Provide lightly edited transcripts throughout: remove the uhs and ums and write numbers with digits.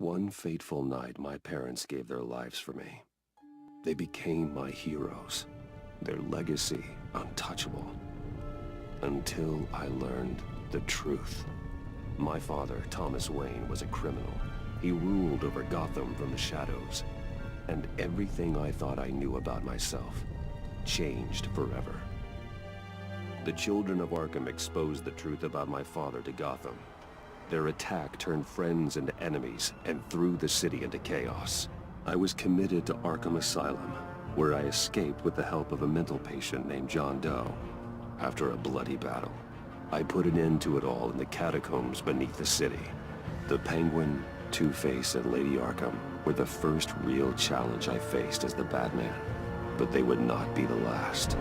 one fateful night, my parents gave their lives for me. They became my heroes, their legacy untouchable. Until I learned the truth. My father, Thomas Wayne, was a criminal. He ruled over Gotham from the shadows. And everything I thought I knew about myself changed forever. The children of Arkham exposed the truth about my father to Gotham. Their attack turned friends into enemies and threw the city into chaos. I was committed to Arkham Asylum, where I escaped with the help of a mental patient named John Doe. After a bloody battle, I put an end to it all in the catacombs beneath the city. The Penguin, Two-Face, and Lady Arkham were the first real challenge I faced as the Batman, but they would not be the last.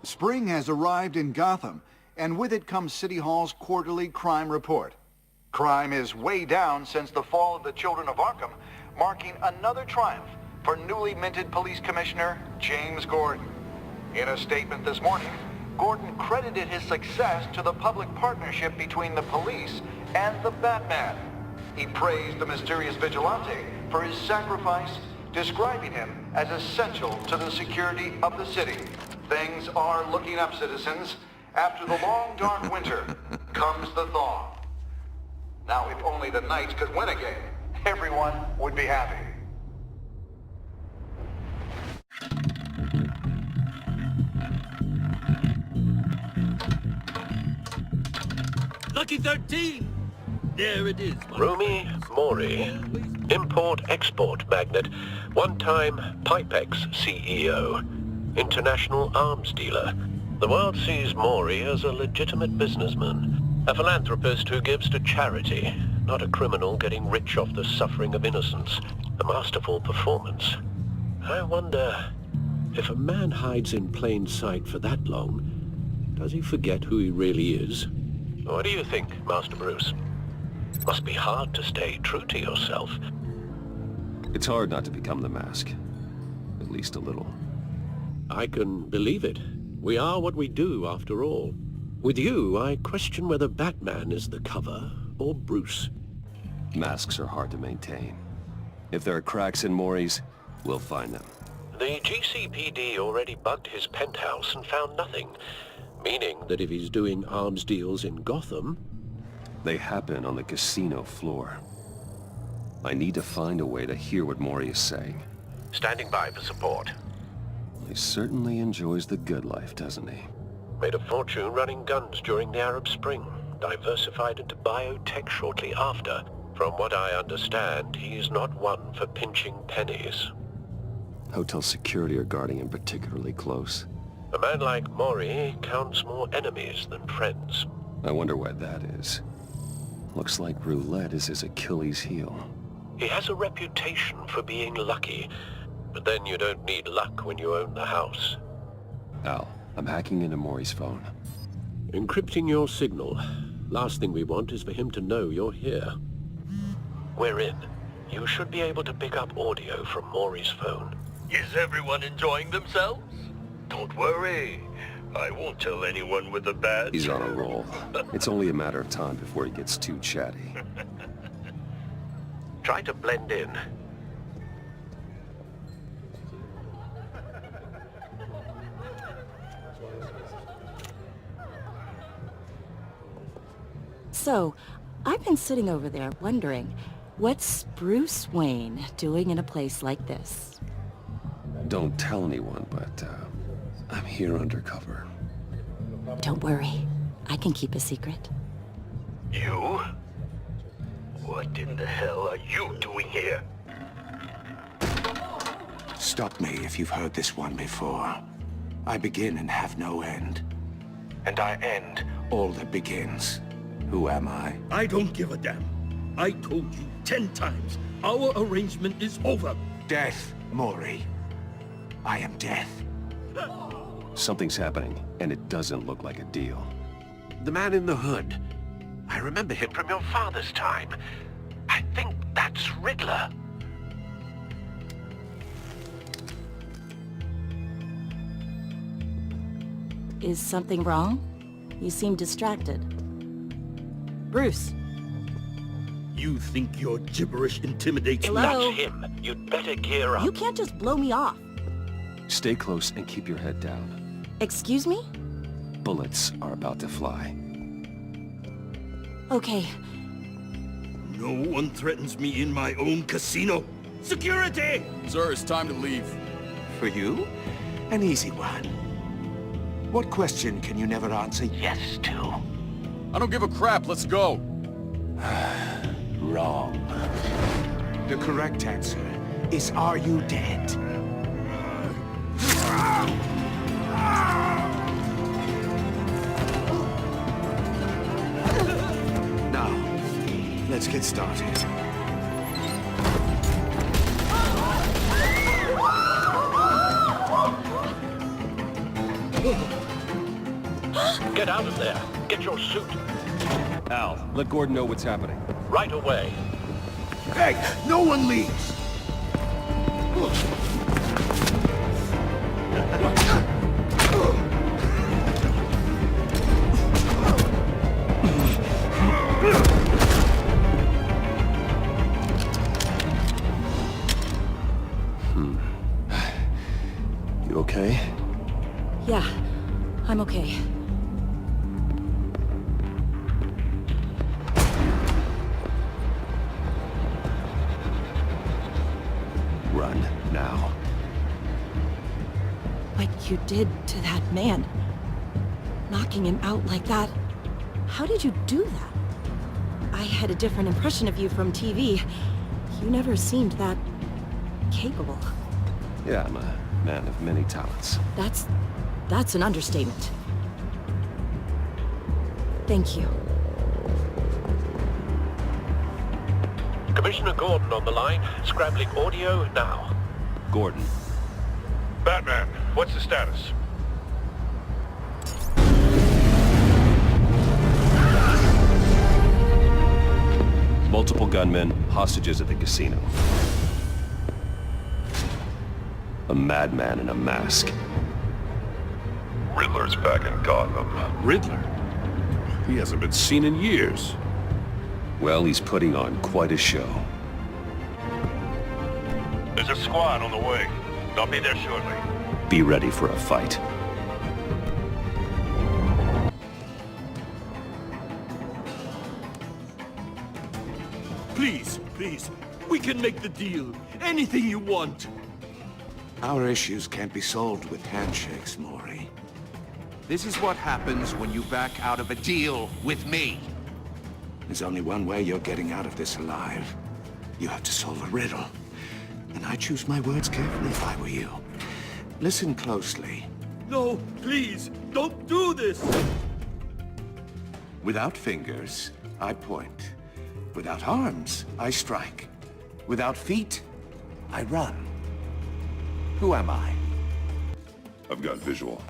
Spring has arrived in Gotham, and with it comes City Hall's quarterly crime report. Crime is way down since the fall of the Children of Arkham, marking another triumph for newly minted Police Commissioner James Gordon. In a statement this morning, Gordon credited his success to the public partnership between the police and the Batman. He praised the mysterious vigilante for his sacrifice, describing him as essential to the security of the city. Things are looking up, citizens. After the long, dark winter comes the thaw. Now, if only the Knights could win again, everyone would be happy. Lucky 13! There it is. Rumi Mori, import-export magnate, one-time Pipex CEO, international arms dealer. The world sees Mori as a legitimate businessman, a philanthropist who gives to charity, not a criminal getting rich off the suffering of innocence. A masterful performance. I wonder, if a man hides in plain sight for that long, does he forget who he really is? What do you think, Master Bruce? Must be hard to stay true to yourself. It's hard not to become the Mask. At least a little. I can believe it. We are what we do, after all. With you, I question whether Batman is the cover, or Bruce. Masks are hard to maintain. If there are cracks in Mori's, we'll find them. The GCPD already bugged his penthouse and found nothing. Meaning that if he's doing arms deals in Gotham... They happen on the casino floor. I need to find a way to hear what Mori is saying. Standing by for support. He certainly enjoys the good life, doesn't he? Made a fortune running guns during the Arab Spring. Diversified into biotech shortly after. From what I understand, he's not one for pinching pennies. Hotel security are guarding him particularly close. A man like Mori counts more enemies than friends. I wonder why that is. Looks like roulette is his Achilles heel. He has a reputation for being lucky, but then you don't need luck when you own the house. Al, I'm hacking into Mori's phone. Encrypting your signal. Last thing we want is for him to know you're here. We're in. You should be able to pick up audio from Mori's phone. Is everyone enjoying themselves? Don't worry. I won't tell anyone with a badge. He's on a roll. It's only a matter of time before he gets too chatty. Try to blend in. So, I've been sitting over there wondering, what's Bruce Wayne doing in a place like this? Don't tell anyone, but I'm here undercover. Don't worry. I can keep a secret. You? What in the hell are you doing here? Stop me if you've heard this one before. I begin and have no end. And I end all that begins. Who am I? I don't give a damn. I told you 10 times. Our arrangement is over. Death, Mori. I am death. Something's happening, and it doesn't look like a deal. The man in the hood. I remember him from your father's time. I think that's Riddler. Is something wrong? You seem distracted. Bruce. You think your gibberish intimidates me? Hello? That's him. You'd better gear up. You can't just blow me off. Stay close and keep your head down. Excuse me? Bullets are about to fly. Okay. No one threatens me in my own casino. Security! Sir, it's time to leave. For you? An easy one. What question can you never answer yes to? I don't give a crap, let's go. Wrong. The correct answer is, are you dead? Now, let's get started. Get out of there. Get your suit. Al, let Gordon know what's happening. Right away. Hey, no one leaves! You okay? Yeah, I'm okay. Run, now. What you did to that man. Knocking him out like that. How did you do that? I had a different impression of you from TV. You never seemed that capable. Yeah, I'm a man of many talents. That's an understatement. Thank you. Commissioner Gordon on the line. Scrambling audio now. Gordon. Batman, what's the status? Multiple gunmen, hostages at the casino. A madman in a mask. Riddler's back in Gotham. Riddler? He hasn't been seen in years. Well, he's putting on quite a show. There's a squad on the way. I'll be there shortly. Be ready for a fight. Please, please. We can make the deal. Anything you want. Our issues can't be solved with handshakes, Mori. This is what happens when you back out of a deal with me. There's only one way you're getting out of this alive. You have to solve a riddle. And I choose my words carefully if I were you. Listen closely. No, please, don't do this! Without fingers, I point. Without arms, I strike. Without feet, I run. Who am I? I've got visual.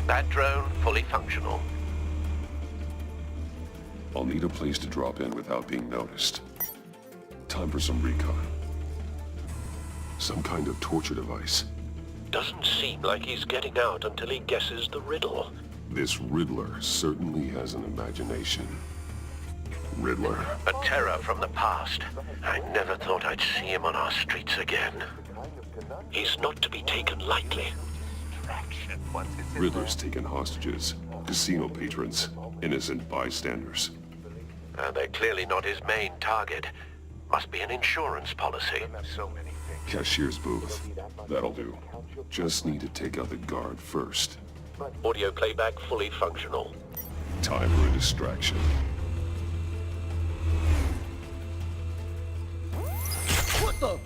That drone fully functional. I'll need a place to drop in without being noticed. Time for some recon. Some kind of torture device. Doesn't seem like he's getting out until he guesses the riddle. This Riddler certainly has an imagination. Riddler. A terror from the past. I never thought I'd see him on our streets again. He's not to be taken lightly. Riddler's taken hostages, casino patrons, innocent bystanders. They're clearly not his main target. Must be an insurance policy. Cashier's booth. That'll do. Just need to take out the guard first. Audio playback fully functional. Time for a distraction. What the?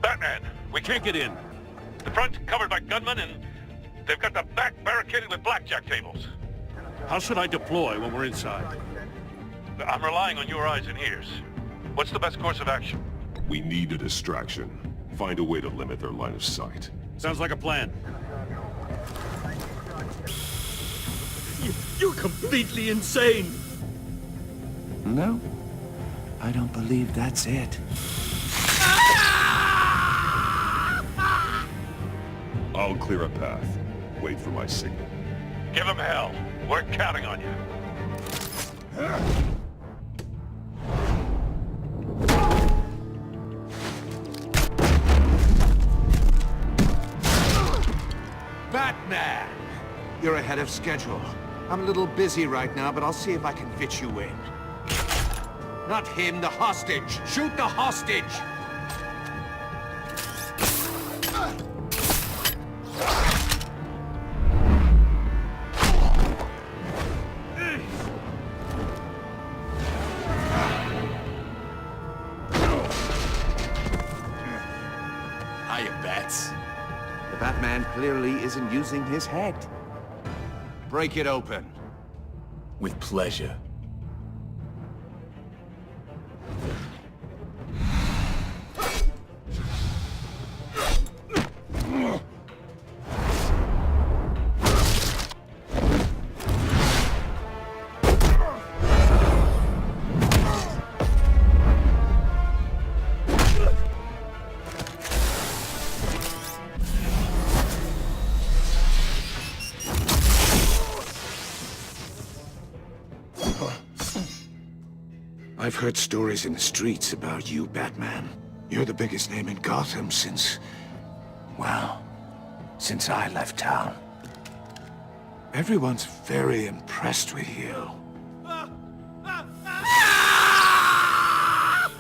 Batman, we can't get in. The front covered by gunmen and they've got the back barricaded with blackjack tables. How should I deploy when we're inside? I'm relying on your eyes and ears. What's the best course of action? We need a distraction. Find a way to limit their line of sight. Sounds like a plan. You're completely insane! No, I don't believe that's it. I'll clear a path. Wait for my signal. Give him hell. We're counting on you. Batman! You're ahead of schedule. I'm a little busy right now, but I'll see if I can fit you in. Not him, the hostage! Shoot the hostage! Hiya, Bats. The Batman clearly isn't using his head. Break it open. With pleasure. I've heard stories in the streets about you, Batman. You're the biggest name in Gotham since... well, since I left town. Everyone's very impressed with you.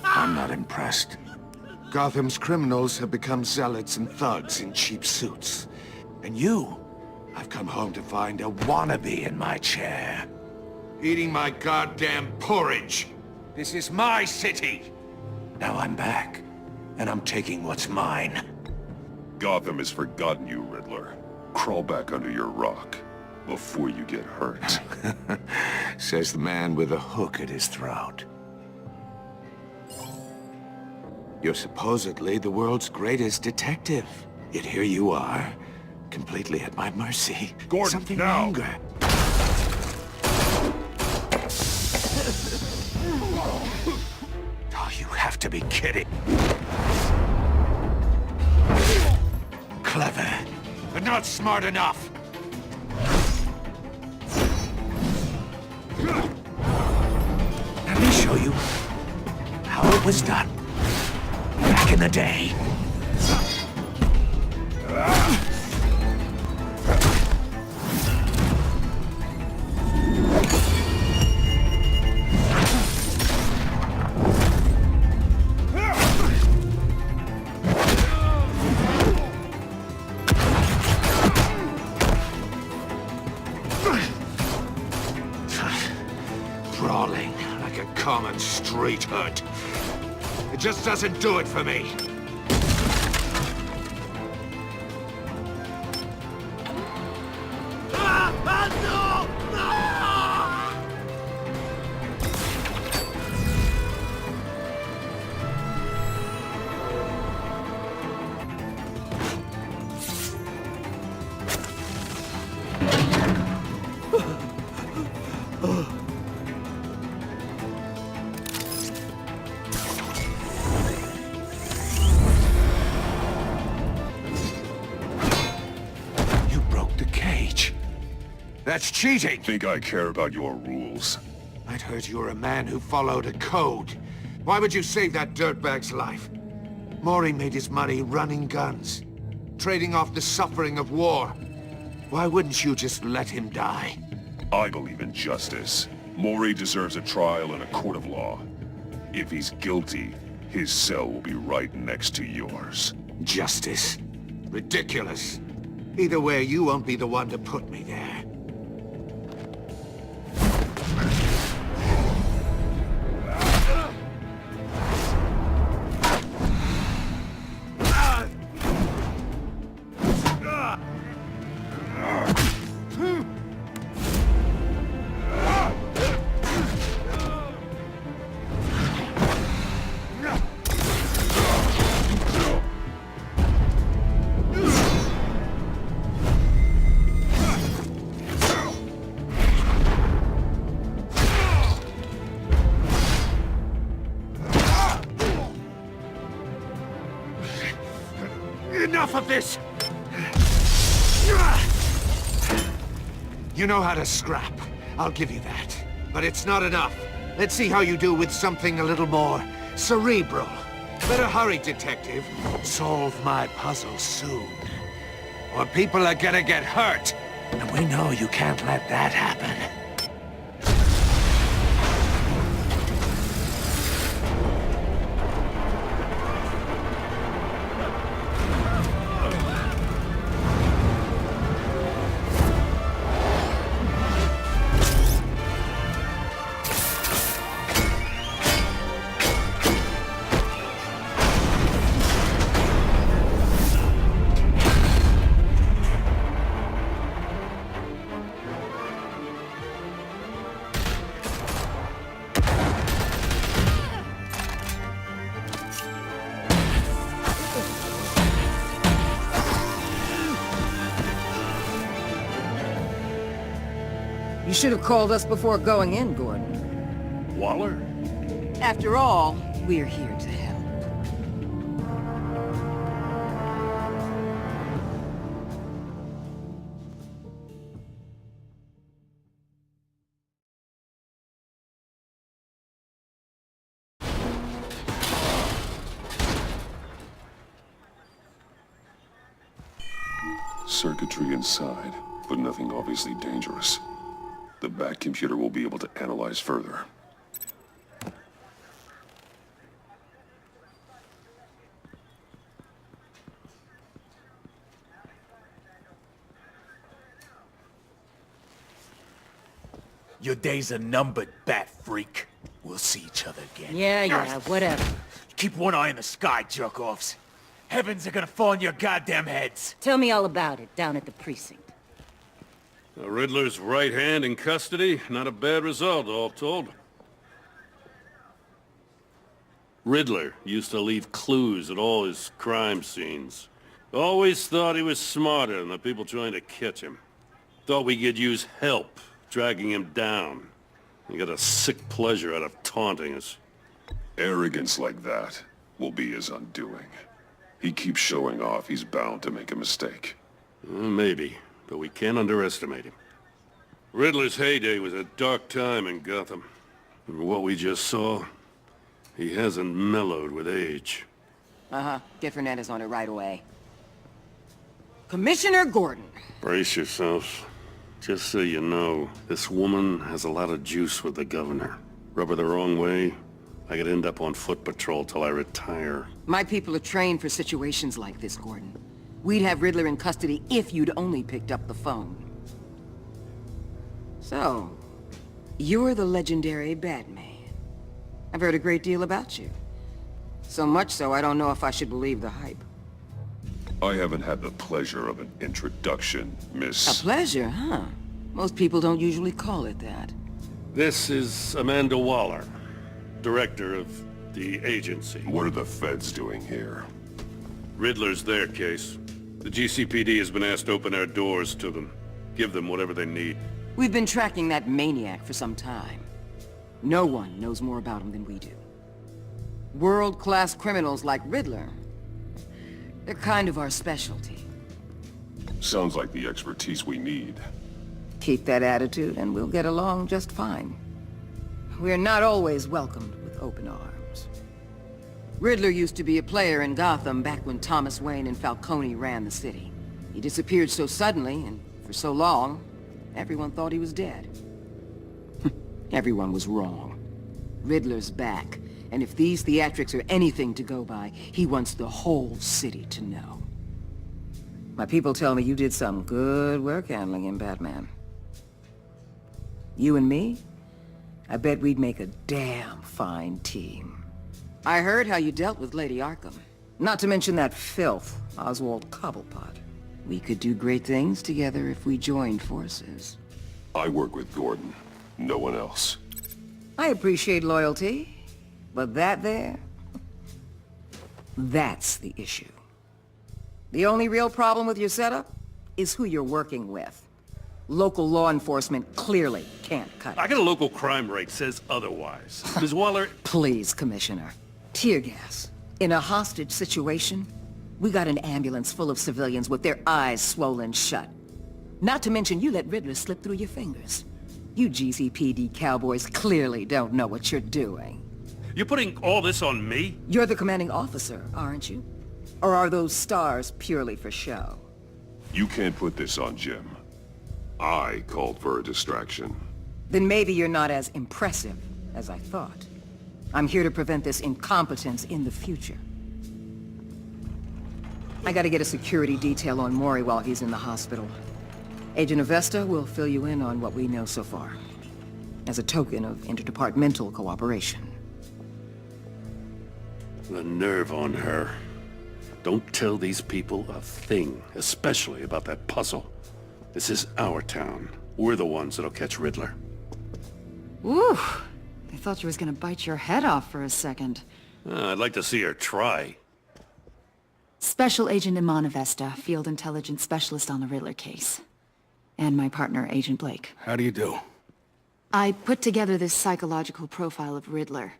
I'm not impressed. Gotham's criminals have become zealots and thugs in cheap suits. And you, I've come home to find a wannabe in my chair. Eating my goddamn porridge. This is my city! Now I'm back, and I'm taking what's mine. Gotham has forgotten you, Riddler. Crawl back under your rock before you get hurt. Says the man with a hook at his throat. You're supposedly the world's greatest detective. Yet here you are, completely at my mercy. Gordon, Something now! longer. Oh, you have to be kidding. Clever, but not smart enough. Let me show you how it was done back in the day. Brawling like a common street hood. It just doesn't do it for me. That's cheating! Think I care about your rules? I'd heard you were a man who followed a code. Why would you save that dirtbag's life? Mori made his money running guns, trading off the suffering of war. Why wouldn't you just let him die? I believe in justice. Mori deserves a trial in a court of law. If he's guilty, his cell will be right next to yours. Justice? Ridiculous. Either way, you won't be the one to put me there. Enough of this! You know how to scrap. I'll give you that. But it's not enough. Let's see how you do with something a little more cerebral. Better hurry, detective. Solve my puzzle soon. Or people are gonna get hurt. And we know you can't let that happen. You should have called us before going in, Gordon. Waller? After all, we're here to help. Circuitry inside, but nothing obviously dangerous. The back computer will be able to analyze further. Your days are numbered, bat freak. We'll see each other again. Yeah, whatever. Keep one eye in the sky, jerk-offs. Heavens are gonna fall on your goddamn heads. Tell me all about it down at the precinct. The Riddler's right hand in custody. Not a bad result, all told. Riddler used to leave clues at all his crime scenes. Always thought he was smarter than the people trying to catch him. Thought we could use help, dragging him down. He got a sick pleasure out of taunting us. Arrogance like that will be his undoing. He keeps showing off, he's bound to make a mistake. Maybe, but we can't underestimate him. Riddler's heyday was a dark time in Gotham. From what we just saw, he hasn't mellowed with age. Get Fernandez on it right away. Commissioner Gordon. Brace yourselves. Just so you know, this woman has a lot of juice with the governor. Rub her the wrong way, I could end up on foot patrol till I retire. My people are trained for situations like this, Gordon. We'd have Riddler in custody if you'd only picked up the phone. So, you're the legendary Batman. I've heard a great deal about you. So much so, I don't know if I should believe the hype. I haven't had the pleasure of an introduction, Miss... A pleasure, huh? Most people don't usually call it that. This is Amanda Waller, director of the agency. What are the feds doing here? Riddler's their case. The GCPD has been asked to open our doors to them. Give them whatever they need. We've been tracking that maniac for some time. No one knows more about him than we do. World-class criminals like Riddler, they're kind of our specialty. Sounds like the expertise we need. Keep that attitude and we'll get along just fine. We're not always welcomed with open arms. Riddler used to be a player in Gotham back when Thomas Wayne and Falcone ran the city. He disappeared so suddenly and for so long, everyone thought he was dead. Everyone was wrong. Riddler's back, and if these theatrics are anything to go by, he wants the whole city to know. My people tell me you did some good work handling him, Batman. You and me? I bet we'd make a damn fine team. I heard how you dealt with Lady Arkham. Not to mention that filth, Oswald Cobblepot. We could do great things together if we joined forces. I work with Gordon. No one else. I appreciate loyalty, but that there... that's the issue. The only real problem with your setup is who you're working with. Local law enforcement clearly can't cut it. I got a local crime rate says otherwise. Ms. Waller... Please, Commissioner. Tear gas. In a hostage situation? We got an ambulance full of civilians with their eyes swollen shut. Not to mention you let Riddler slip through your fingers. You GCPD cowboys clearly don't know what you're doing. You're putting all this on me? You're the commanding officer, aren't you? Or are those stars purely for show? You can't put this on Jim. I called for a distraction. Then maybe you're not as impressive as I thought. I'm here to prevent this incompetence in the future. I gotta get a security detail on Mori while he's in the hospital. Agent Avesta will fill you in on what we know so far, as a token of interdepartmental cooperation. The nerve on her. Don't tell these people a thing, especially about that puzzle. This is our town. We're the ones that'll catch Riddler. Ooh, I thought you was gonna bite your head off for a second. I'd like to see her try. Special Agent Iman Avesta, Field Intelligence Specialist on the Riddler case. And my partner, Agent Blake. How do you do? I put together this psychological profile of Riddler.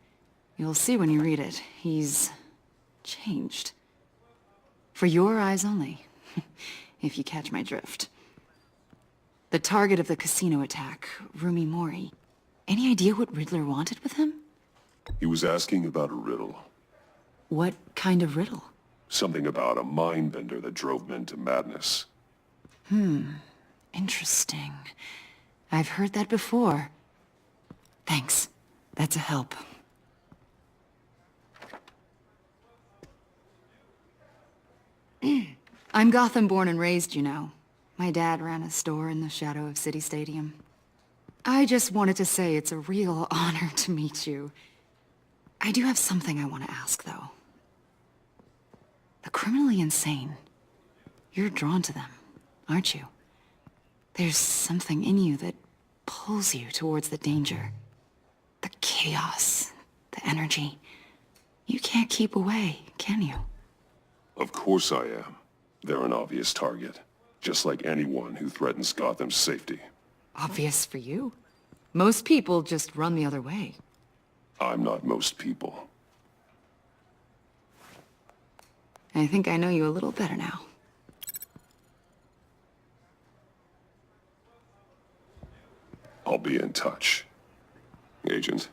You'll see when you read it. He's changed. For your eyes only, if you catch my drift. The target of the casino attack, Rumi Mori. Any idea what Riddler wanted with him? He was asking about a riddle. What kind of riddle? Something about a mind bender that drove men to madness. Interesting. I've heard that before. Thanks. That's a help. I'm Gotham born and raised, you know. My dad ran a store in the shadow of City Stadium. I just wanted to say it's a real honor to meet you. I do have something I want to ask, though. The criminally insane. You're drawn to them, aren't you? There's something in you that pulls you towards the danger. The chaos, the energy. You can't keep away, can you? Of course I am. They're an obvious target, just like anyone who threatens Gotham's safety. Obvious for you. Most people just run the other way. I'm not most people. I think I know you a little better now. I'll be in touch. Agent.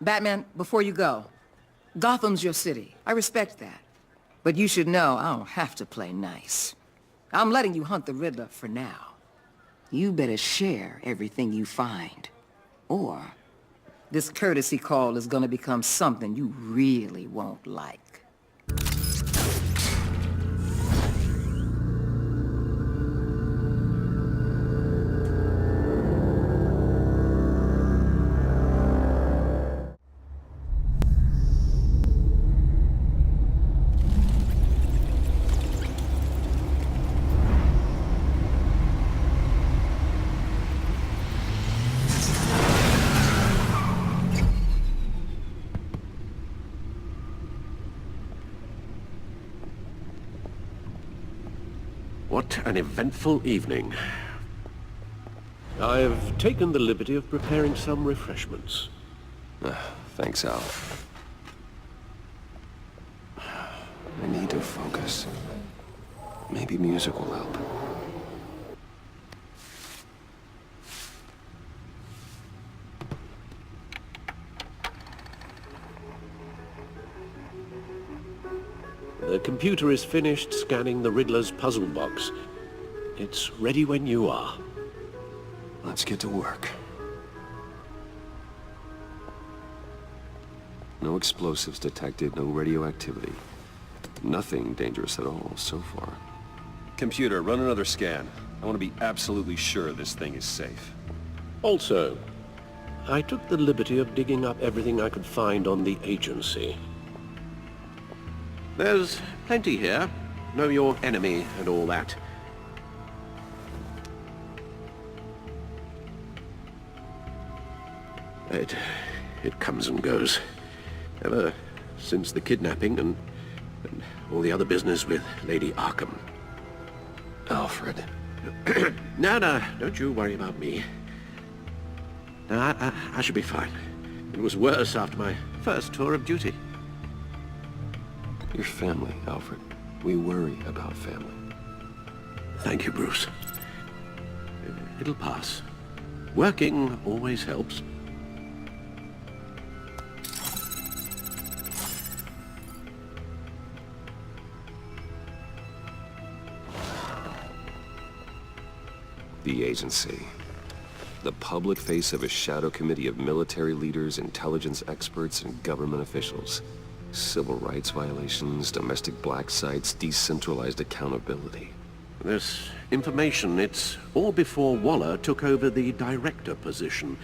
Batman, before you go, Gotham's your city. I respect that. But you should know I don't have to play nice. I'm letting you hunt the Riddler for now. You better share everything you find. Or this courtesy call is gonna become something you really won't like. What an eventful evening. I've taken the liberty of preparing some refreshments. Thanks, Al. I need to focus. Maybe music will help. The computer is finished scanning the Riddler's puzzle box. It's ready when you are. Let's get to work. No explosives detected, no radioactivity. Nothing dangerous at all so far. Computer, run another scan. I want to be absolutely sure this thing is safe. Also, I took the liberty of digging up everything I could find on the agency. There's plenty here. Know your enemy and all that. It comes and goes. Ever since the kidnapping and all the other business with Lady Arkham. Alfred. No, don't you worry about me. No, I should be fine. It was worse after my first tour of duty. Your family, Alfred. We worry about family. Thank you, Bruce. It'll pass. Working always helps. The agency. The public face of a shadow committee of military leaders, intelligence experts, and government officials. Civil rights violations, domestic black sites, decentralized accountability. This information, it's all before Waller took over the director position.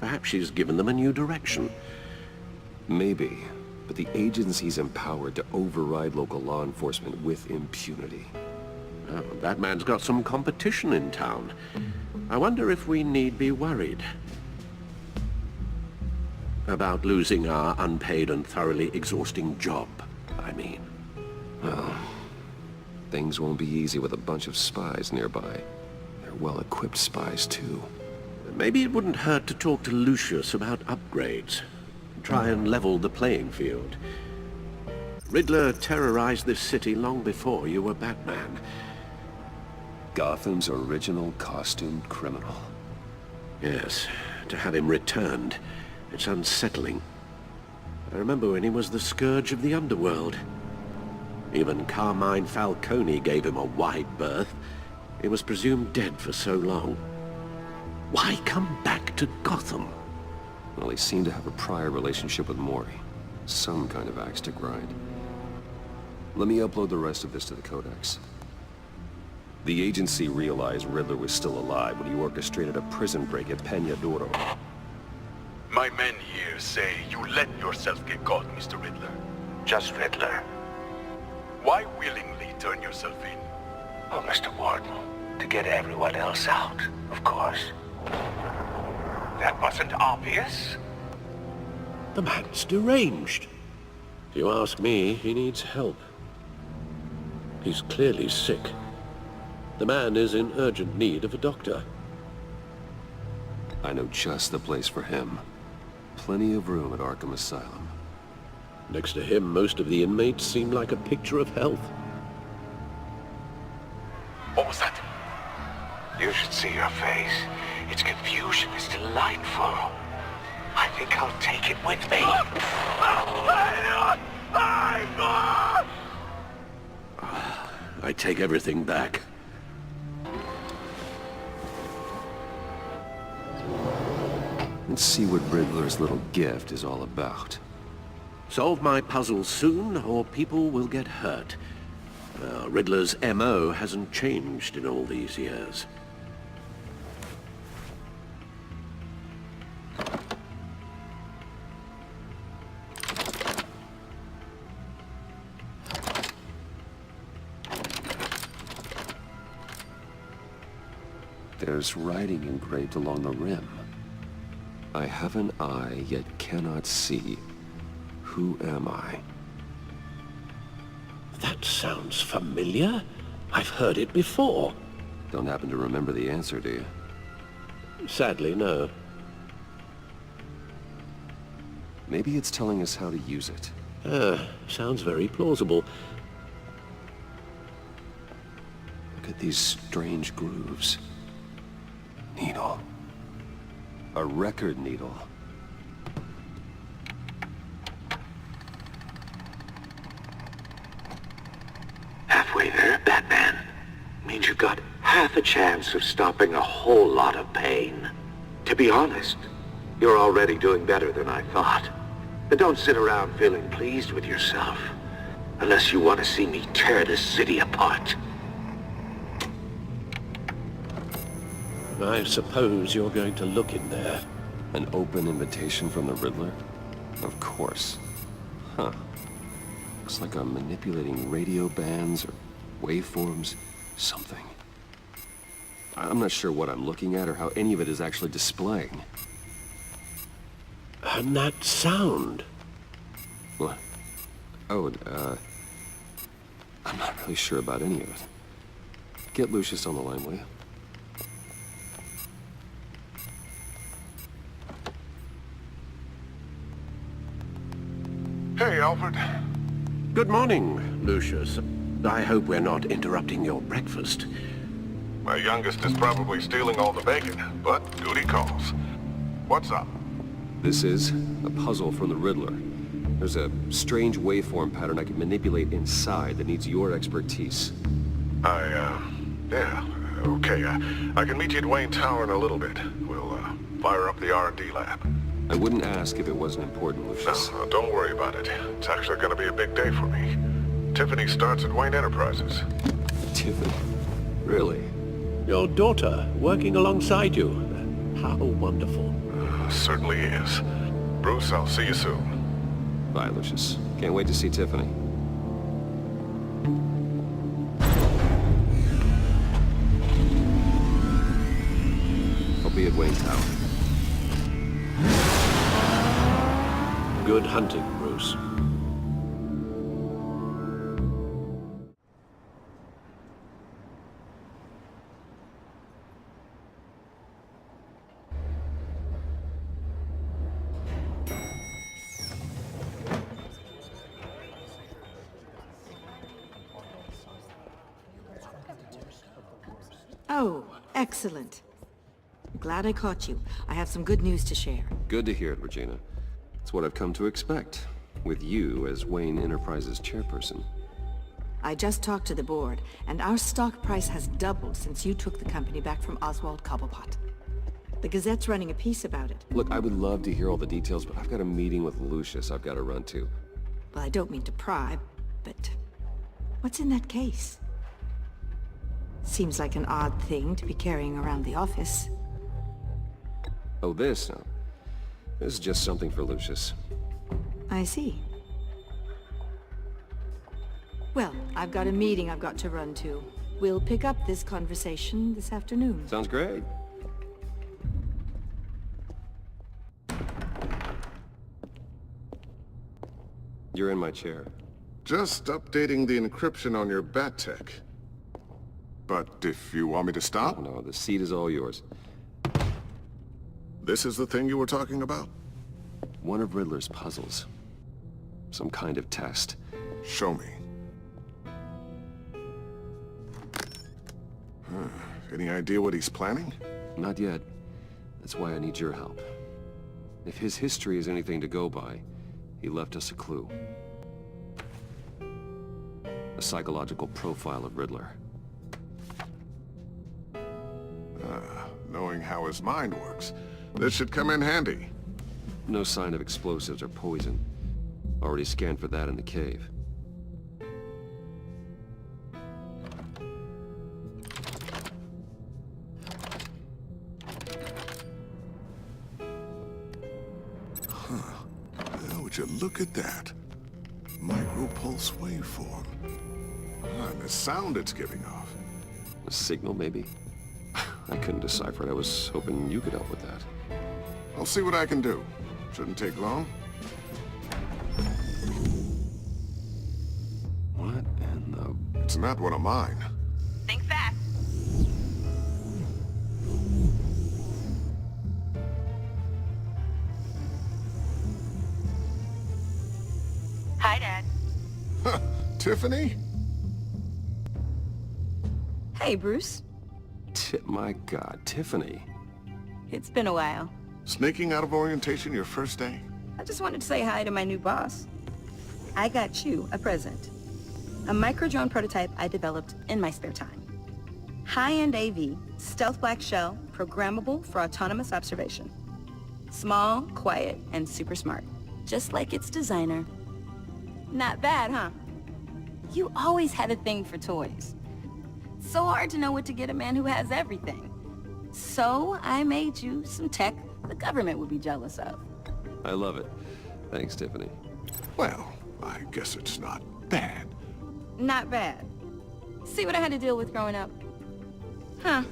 Perhaps she's given them a new direction. Maybe, but the agency's empowered to override local law enforcement with impunity. Oh, that man's got some competition in town. I wonder if we need be worried about losing our unpaid and thoroughly exhausting job, I mean. Well, things won't be easy with a bunch of spies nearby. They're well-equipped spies, too. Maybe it wouldn't hurt to talk to Lucius about upgrades. Try and level the playing field. Riddler terrorized this city long before you were Batman. Gotham's original costumed criminal. Yes, to have him returned. It's unsettling. I remember when he was the scourge of the underworld. Even Carmine Falcone gave him a wide berth. He was presumed dead for so long. Why come back to Gotham? Well, he seemed to have a prior relationship with Mori. Some kind of axe to grind. Let me upload the rest of this to the Codex. The agency realized Riddler was still alive when he orchestrated a prison break at Peña Duro. My men here say you let yourself get caught, Mr. Riddler. Just Riddler. Why willingly turn yourself in? Oh, Mr. Warden, to get everyone else out, of course. That wasn't obvious? The man's deranged. If you ask me, he needs help. He's clearly sick. The man is in urgent need of a doctor. I know just the place for him. Plenty of room at Arkham Asylum. Next to him, most of the inmates seem like a picture of health. What was that? You should see your face. Its confusion is delightful. I think I'll take it with me. I take everything back. Let's see what Riddler's little gift is all about. Solve my puzzle soon, or people will get hurt. Riddler's MO hasn't changed in all these years. There's writing engraved along the rim. I have an eye, yet cannot see. Who am I? That sounds familiar. I've heard it before. Don't happen to remember the answer, do you? Sadly, no. Maybe it's telling us how to use it. Sounds very plausible. Look at these strange grooves. Needle. A record needle. Halfway there, Batman. Means you've got half a chance of stopping a whole lot of pain. To be honest, you're already doing better than I thought. But don't sit around feeling pleased with yourself. Unless you want to see me tear this city apart. I suppose you're going to look in there. An open invitation from the Riddler? Of course. Huh. Looks like I'm manipulating radio bands or waveforms. Something. I'm not sure what I'm looking at or how any of it is actually displaying. And that sound. What? Oh, I'm not really sure about any of it. Get Lucius on the line, will you? Hey, Alfred. Good morning, Lucius, I hope we're not interrupting your breakfast. My youngest is probably stealing all the bacon, but duty calls. What's up? This is a puzzle from the Riddler. There's a strange waveform pattern I can manipulate inside that needs your expertise. Yeah, okay. I can meet you at Wayne Tower in a little bit. We'll, fire up the R&D lab. I wouldn't ask if it wasn't important, Lucius. No, don't worry about it. It's actually gonna be a big day for me. Tiffany starts at Wayne Enterprises. Tiffany? Really? Your daughter working alongside you. How wonderful. Certainly is. Bruce, I'll see you soon. Bye, Lucius. Can't wait to see Tiffany. I'll be at Wayne Tower. Good hunting, Bruce. Oh, excellent. Glad I caught you. I have some good news to share. Good to hear it, Regina. It's what I've come to expect, with you as Wayne Enterprises chairperson. I just talked to the board, and our stock price has doubled since you took the company back from Oswald Cobblepot. The Gazette's running a piece about it. Look, I would love to hear all the details, but I've got a meeting with Lucius I've got to run to. Well, I don't mean to pry, but what's in that case? Seems like an odd thing to be carrying around the office. Oh, this? No. This is just something for Lucius. I see. Well, I've got a meeting I've got to run to. We'll pick up this conversation this afternoon. Sounds great. You're in my chair. Just updating the encryption on your bat tech. But if you want me to stop? Oh, no, the seat is all yours. This is the thing you were talking about? One of Riddler's puzzles. Some kind of test. Show me. Any idea what he's planning? Not yet. That's why I need your help. If his history is anything to go by, he left us a clue. A psychological profile of Riddler. Knowing how his mind works, this should come in handy. No sign of explosives or poison. Already scanned for that in the cave. Well, would you look at that? Micropulse waveform. And the sound it's giving off. A signal, maybe? I couldn't decipher it. I was hoping you could help with that. I'll see what I can do. Shouldn't take long. What in the... It's not one of mine. Think fast. Hi, Dad. Huh, Tiffany? Hey, Bruce. My God, Tiffany. It's been a while. Sneaking out of orientation your first day? I just wanted to say hi to my new boss. I got you a present. A micro-drone prototype I developed in my spare time. High-end AV, stealth black shell, programmable for autonomous observation. Small, quiet, and super smart. Just like its designer. Not bad, huh? You always had a thing for toys. So hard to know what to get a man who has everything. So I made you some tech the government would be jealous of. I love it. Thanks, Tiffany. Well, I guess it's not bad. Not bad. See what I had to deal with growing up? Huh.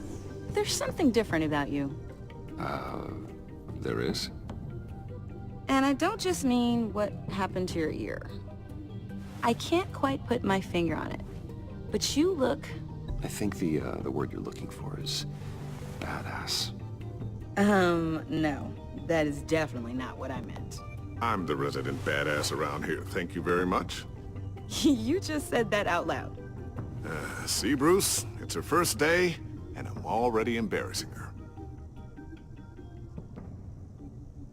There's something different about you. There is? And I don't just mean what happened to your ear. I can't quite put my finger on it. But you look... I think the word you're looking for is badass. No. That is definitely not what I meant. I'm the resident badass around here. Thank you very much. You just said that out loud. See, Bruce? It's her first day, and I'm already embarrassing her.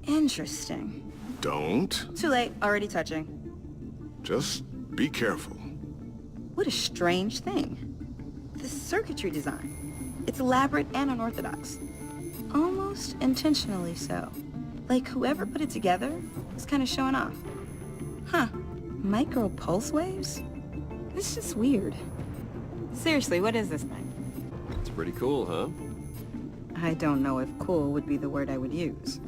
Interesting. Don't. Too late, already touching. Just be careful. What a strange thing. The circuitry design. It's elaborate and unorthodox. Almost intentionally so. Like whoever put it together was kind of showing off. Huh. Micro pulse waves? It's just weird. Seriously, what is this thing? It's pretty cool, huh? I don't know if cool would be the word I would use.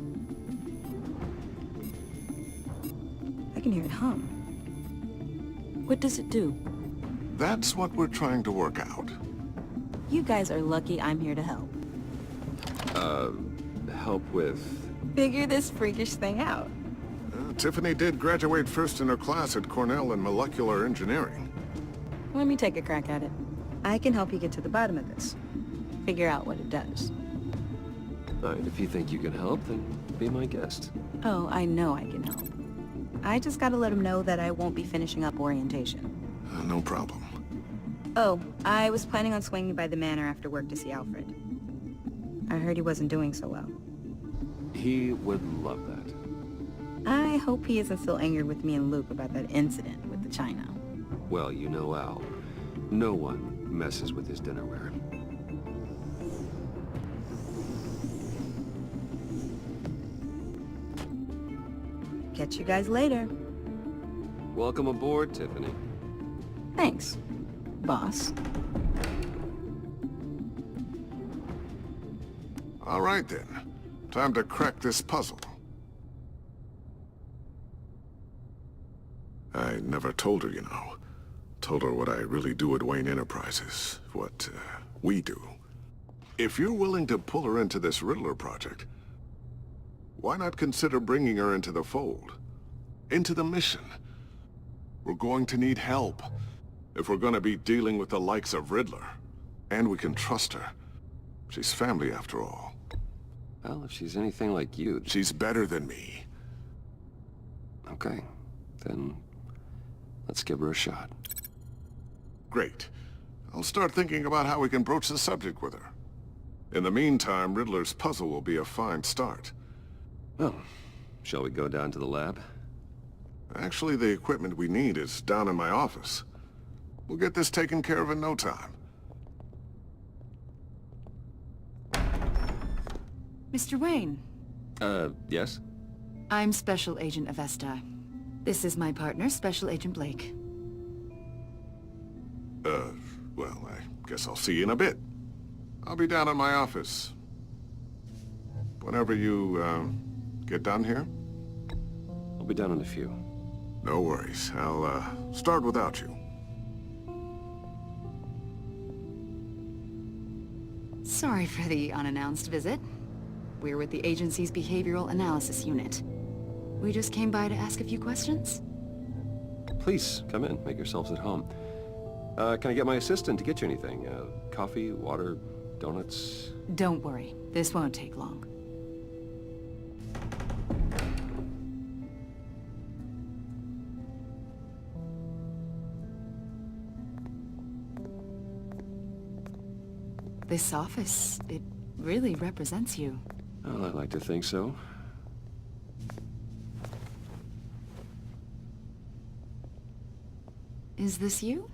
I can hear it hum. What does it do? That's what we're trying to work out. You guys are lucky I'm here to help. Help with... Figure this freakish thing out. Tiffany did graduate first in her class at Cornell in molecular engineering. Let me take a crack at it. I can help you get to the bottom of this. Figure out what it does. Alright, if you think you can help, then be my guest. Oh, I know I can help. I just gotta let him know that I won't be finishing up orientation. No problem. Oh, I was planning on swinging by the manor after work to see Alfred. I heard he wasn't doing so well. He would love that. I hope he isn't still angered with me and Luke about that incident with the china. Well, you know Al. No one messes with his dinnerware. Catch you guys later. Welcome aboard, Tiffany. Thanks, boss. All right, then. Time to crack this puzzle. I never told her, you know. Told her what I really do at Wayne Enterprises. What, we do. If you're willing to pull her into this Riddler project, why not consider bringing her into the fold? Into the mission? We're going to need help if we're going to be dealing with the likes of Riddler. And we can trust her. She's family, after all. Well, if she's anything like you... She's better than me. Okay, then let's give her a shot. Great. I'll start thinking about how we can broach the subject with her. In the meantime, Riddler's puzzle will be a fine start. Well, shall we go down to the lab? Actually, the equipment we need is down in my office. We'll get this taken care of in no time. Mr. Wayne. Yes? I'm Special Agent Avesta. This is my partner, Special Agent Blake. Well, I guess I'll see you in a bit. I'll be down in my office. Whenever you, get done here? I'll be down in a few. No worries. I'll, start without you. Sorry for the unannounced visit. We're with the agency's behavioral analysis unit. We just came by to ask a few questions. Please, come in. Make yourselves at home. Can I get my assistant to get you anything? Coffee, water, donuts? Don't worry. This won't take long. This office, it really represents you. Well, I like to think so. Is this you?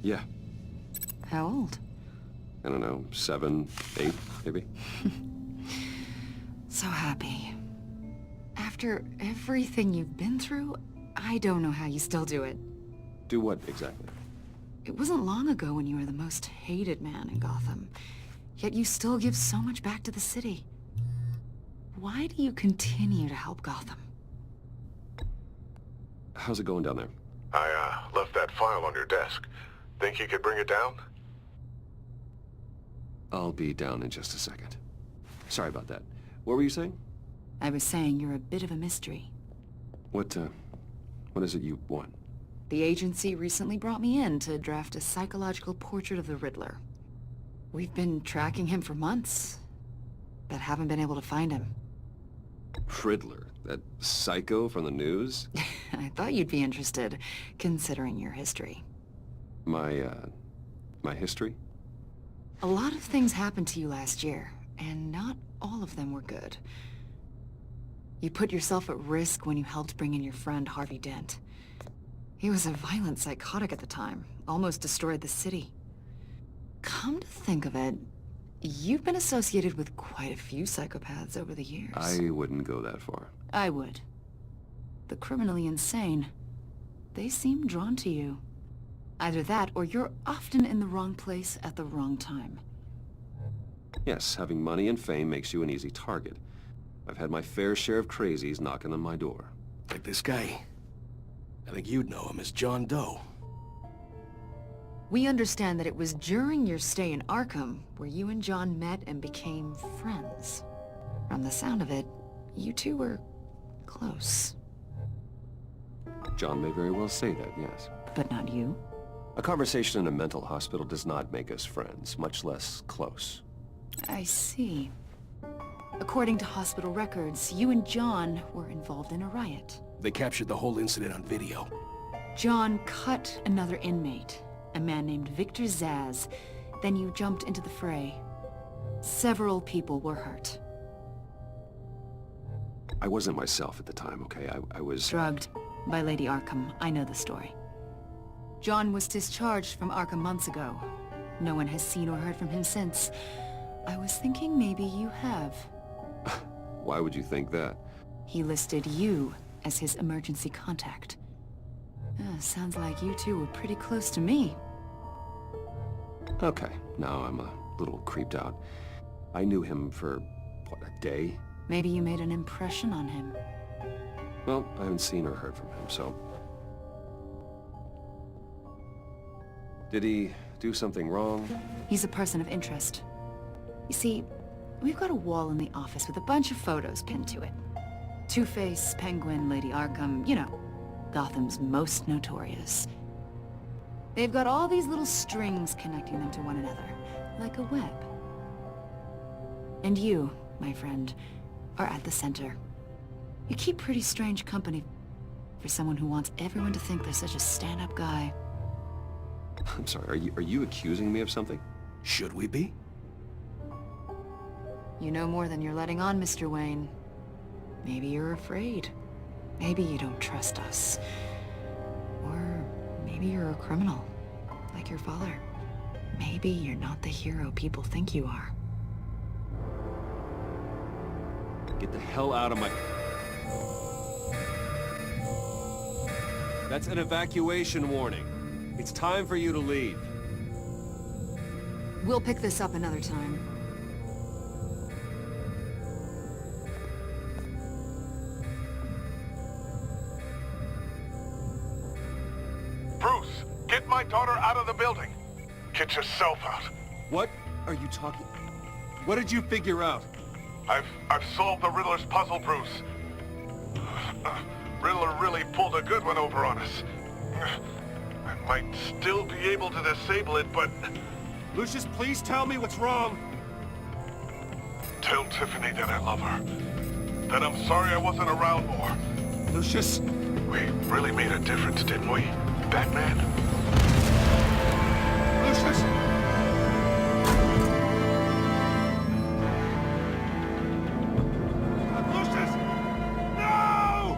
Yeah. How old? I don't know, 7, 8, maybe? So happy. After everything you've been through, I don't know how you still do it. Do what, exactly? It wasn't long ago when you were the most hated man in Gotham. Yet you still give so much back to the city. Why do you continue to help Gotham? How's it going down there? I, left that file on your desk. Think you could bring it down? I'll be down in just a second. Sorry about that. What were you saying? I was saying you're a bit of a mystery. What is it you want? The agency recently brought me in to draft a psychological portrait of the Riddler. We've been tracking him for months, but haven't been able to find him. Riddler? That psycho from the news? I thought you'd be interested, considering your history. My history? A lot of things happened to you last year, and not all of them were good. You put yourself at risk when you helped bring in your friend Harvey Dent. He was a violent psychotic at the time, almost destroyed the city. Come to think of it, you've been associated with quite a few psychopaths over the years. I wouldn't go that far. I would. The criminally insane. They seem drawn to you. Either that, or you're often in the wrong place at the wrong time. Yes, having money and fame makes you an easy target. I've had my fair share of crazies knocking on my door. Like this guy. I think you'd know him as John Doe. We understand that it was during your stay in Arkham where you and John met and became friends. From the sound of it, you two were close. John may very well say that, yes. But not you? A conversation in a mental hospital does not make us friends, much less close. I see. According to hospital records, you and John were involved in a riot. They captured the whole incident on video. John cut another inmate, a man named Victor Zaz. Then you jumped into the fray. Several people were hurt. I wasn't myself at the time, okay? I was... Drugged by Lady Arkham. I know the story. John was discharged from Arkham months ago. No one has seen or heard from him since. I was thinking maybe you have. Why would you think that? He listed you as his emergency contact. Sounds like you two were pretty close to me. Okay, now I'm a little creeped out. I knew him for, what, a day? Maybe you made an impression on him. Well, I haven't seen or heard from him, so... Did he do something wrong? He's a person of interest. You see, we've got a wall in the office with a bunch of photos pinned to it. Two-Face, Penguin, Lady Arkham, you know, Gotham's most notorious. They've got all these little strings connecting them to one another, like a web. And you, my friend, are at the center. You keep pretty strange company for someone who wants everyone to think they're such a stand-up guy. I'm sorry, are you accusing me of something? Should we be? You know more than you're letting on, Mr. Wayne. Maybe you're afraid. Maybe you don't trust us. Or maybe you're a criminal, like your father. Maybe you're not the hero people think you are. Get the hell out of my... That's an evacuation warning. It's time for you to leave. We'll pick this up another time. Bruce, get my daughter out of the building. Get yourself out. What are you talking... What did you figure out? I've solved the Riddler's puzzle, Bruce. Riddler really pulled a good one over on us. I might still be able to disable it, but... Lucius, please tell me what's wrong. Tell Tiffany that I love her. That I'm sorry I wasn't around more. Lucius? We really made a difference, didn't we, Batman? Lucius! Lucius! No!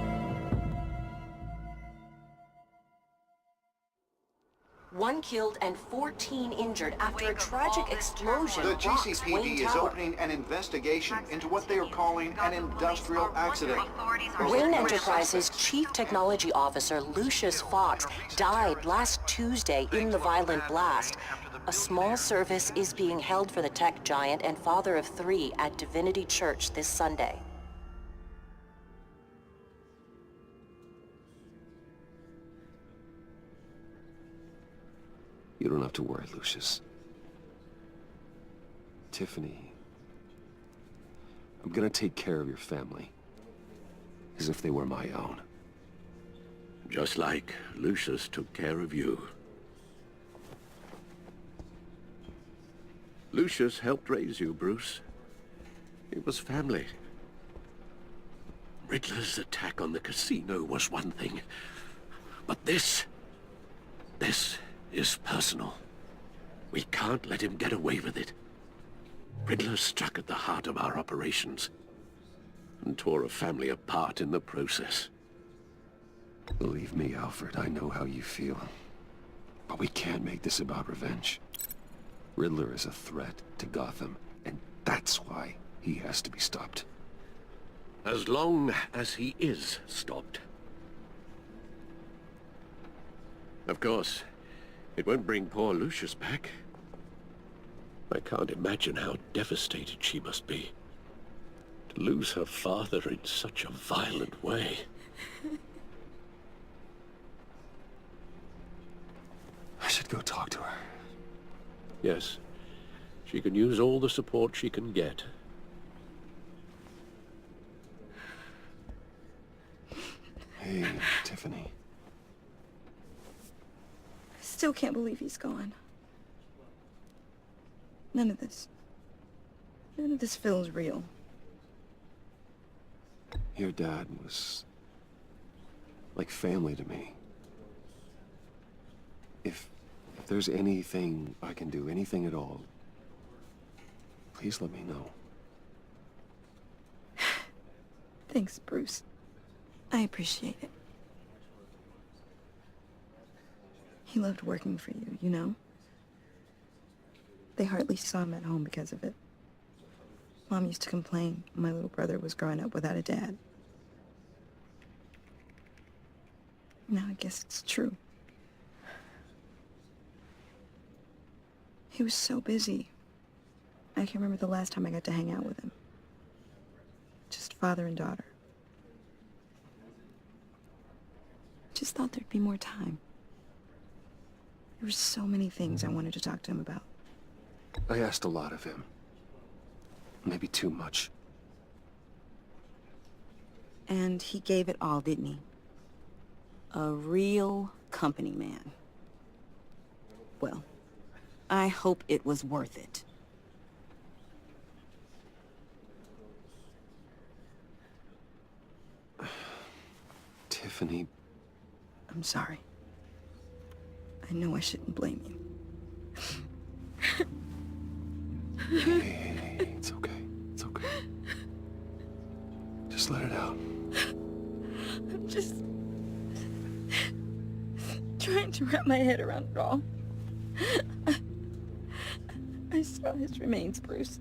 One killed and 14 injured after a tragic explosion. The rocks GCPD Wayne is Tower. opening an investigation into what they are calling an industrial accident. Wayne Enterprises' Chief Technology Officer Lucius Fox died last Tuesday in the violent blast. A small service is being held for the tech giant and father of 3 at Divinity Church this Sunday. You don't have to worry, Lucius. Tiffany, I'm gonna take care of your family. As if they were my own. Just like Lucius took care of you. Lucius helped raise you, Bruce. It was family. Riddler's attack on the casino was one thing, but this is personal. We can't let him get away with it. Riddler struck at the heart of our operations and tore a family apart in the process. Believe me, Alfred, I know how you feel. But we can't make this about revenge. Riddler is a threat to Gotham, and that's why he has to be stopped. As long as he is stopped. Of course, it won't bring poor Lucius back. I can't imagine how devastated she must be. To lose her father in such a violent way. I should go talk to her. Yes, she can use all the support she can get. Hey, Tiffany. I still can't believe he's gone. None of this feels real. Your dad was like family to me. If there's anything I can do, anything at all, please let me know. Thanks, Bruce. I appreciate it. He loved working for you, you know? They hardly saw him at home because of it. Mom used to complain my little brother was growing up without a dad. Now I guess it's true. He was so busy. I can't remember the last time I got to hang out with him. Just father and daughter. Just thought there'd be more time. There were so many things I wanted to talk to him about. I asked a lot of him. Maybe too much. And he gave it all, didn't he? A real company man. Well, I hope it was worth it. Tiffany. I'm sorry. I know I shouldn't blame you. Hey, it's okay. It's okay. Just let it out. I'm just trying to wrap my head around it all. I saw his remains, Bruce.